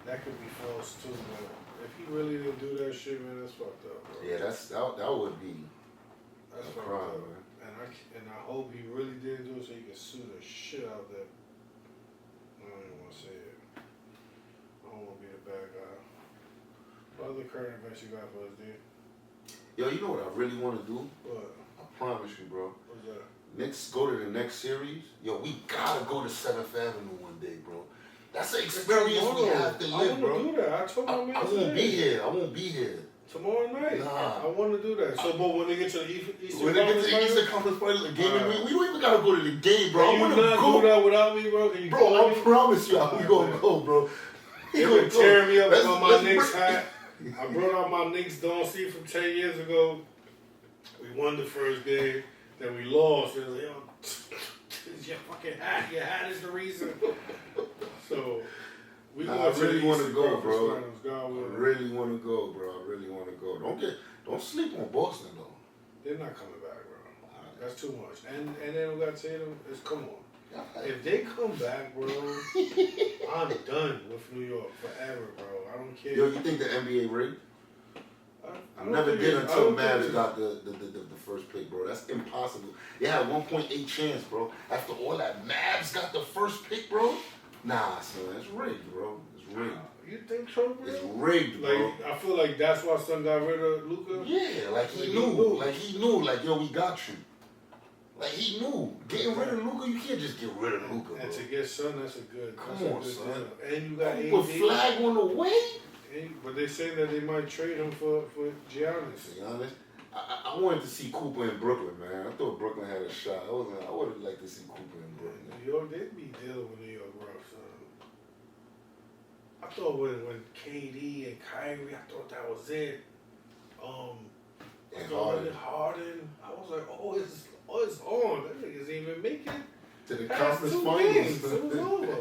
that could be false too, but if he really didn't do that shit, man, that's fucked up, bro. Yeah, that would be that's a fucked crime, up. man. And I hope he really didn't do it so he can sue the shit out of that. I don't even want to say it. I don't want to be the bad guy. What other current events you got for us, dude? Yo, you know what I really want to do? What? I promise you, bro. What's that? Go to the next series. Yo, we gotta go to 7th Avenue one day, bro. That's an experience we have to live, bro. I want to do that. I told my man I won't be here. I won't be here. Tomorrow night. Nah. I want to do that. So, but when they get to the Eastern When they get to the Eastern Conference Finals, the game, we don't even gotta go to the game, bro. Can you not do that without me, bro? Can you bro, I promise you, we gonna go, bro. They been tearing me up on my Knicks hat. I brought out my Knicks Don't See from 10 years ago. We won the first game, then we lost. It was like, yo, it's your fucking hat. Your hat is the reason. So we I really want to go, bro. I really want to go, bro. I really want to go. Don't sleep on Boston though. They're not coming back, bro. That's too much. And then we got Tatum. Come on. If they come back, bro, I'm done with New York forever, bro. I don't care. Yo, you think the NBA rigged? I never did until Mavs got the first pick, bro. That's impossible. They had 1.8 chance, bro. After all that, Mavs got the first pick, bro. Nah, son, it's rigged, bro. It's rigged. You think so, bro? It's rigged, bro. Like, I feel like that's why Son got rid of Luka. Yeah, like he knew. Like he knew. Like, yo, we got you. Like he knew. Getting rid of Luka, you can't just get rid of Luka, bro. And to get Son, that's a good. Come on, son. Deal. And you got AD. Put Flag on the way. But they say that they might trade him for Giannis. To be honest, I wanted to see Cooper in Brooklyn, man. I thought Brooklyn had a shot. I would have liked to see Cooper in Brooklyn. New York, they'd be dealing with New York rough, son. I thought when KD and Kyrie, I thought that was it. And Harden. I was like, it's on. That niggas even make it to the past conference 2 finals. games. It was over.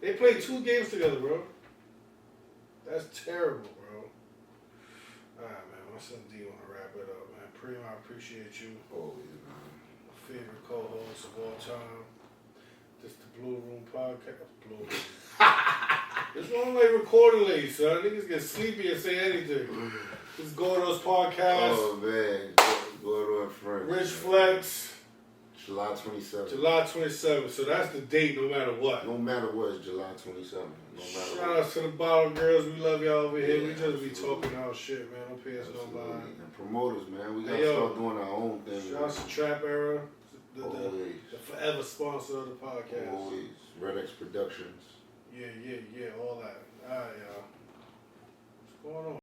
They played 2 games together, bro. That's terrible, bro. Alright, man. My son D want to wrap it up, man. Preme, I appreciate you. Always, man. My favorite co-host of all time. This the Blue Room podcast. Blue Room. This one like recording late, son. Niggas get sleepy and say anything. This is Gordo's podcast. Oh, man. Gordo Friends. Rich Flex. July 27th. July 27th. So that's the date no matter what. No matter what, it's July 27th. No matter Shout what. out to the bottom girls. We love y'all over here. Yeah, we just be absolutely. talking our shit, man. Don't pay us no Absolutely. mind. And promoters, man. We got to Hey, yo. start doing our own thing. Shout out to Trap Era. Always. The forever sponsor of the podcast. Always. Red X Productions. Yeah, all that. All right, y'all. What's going on?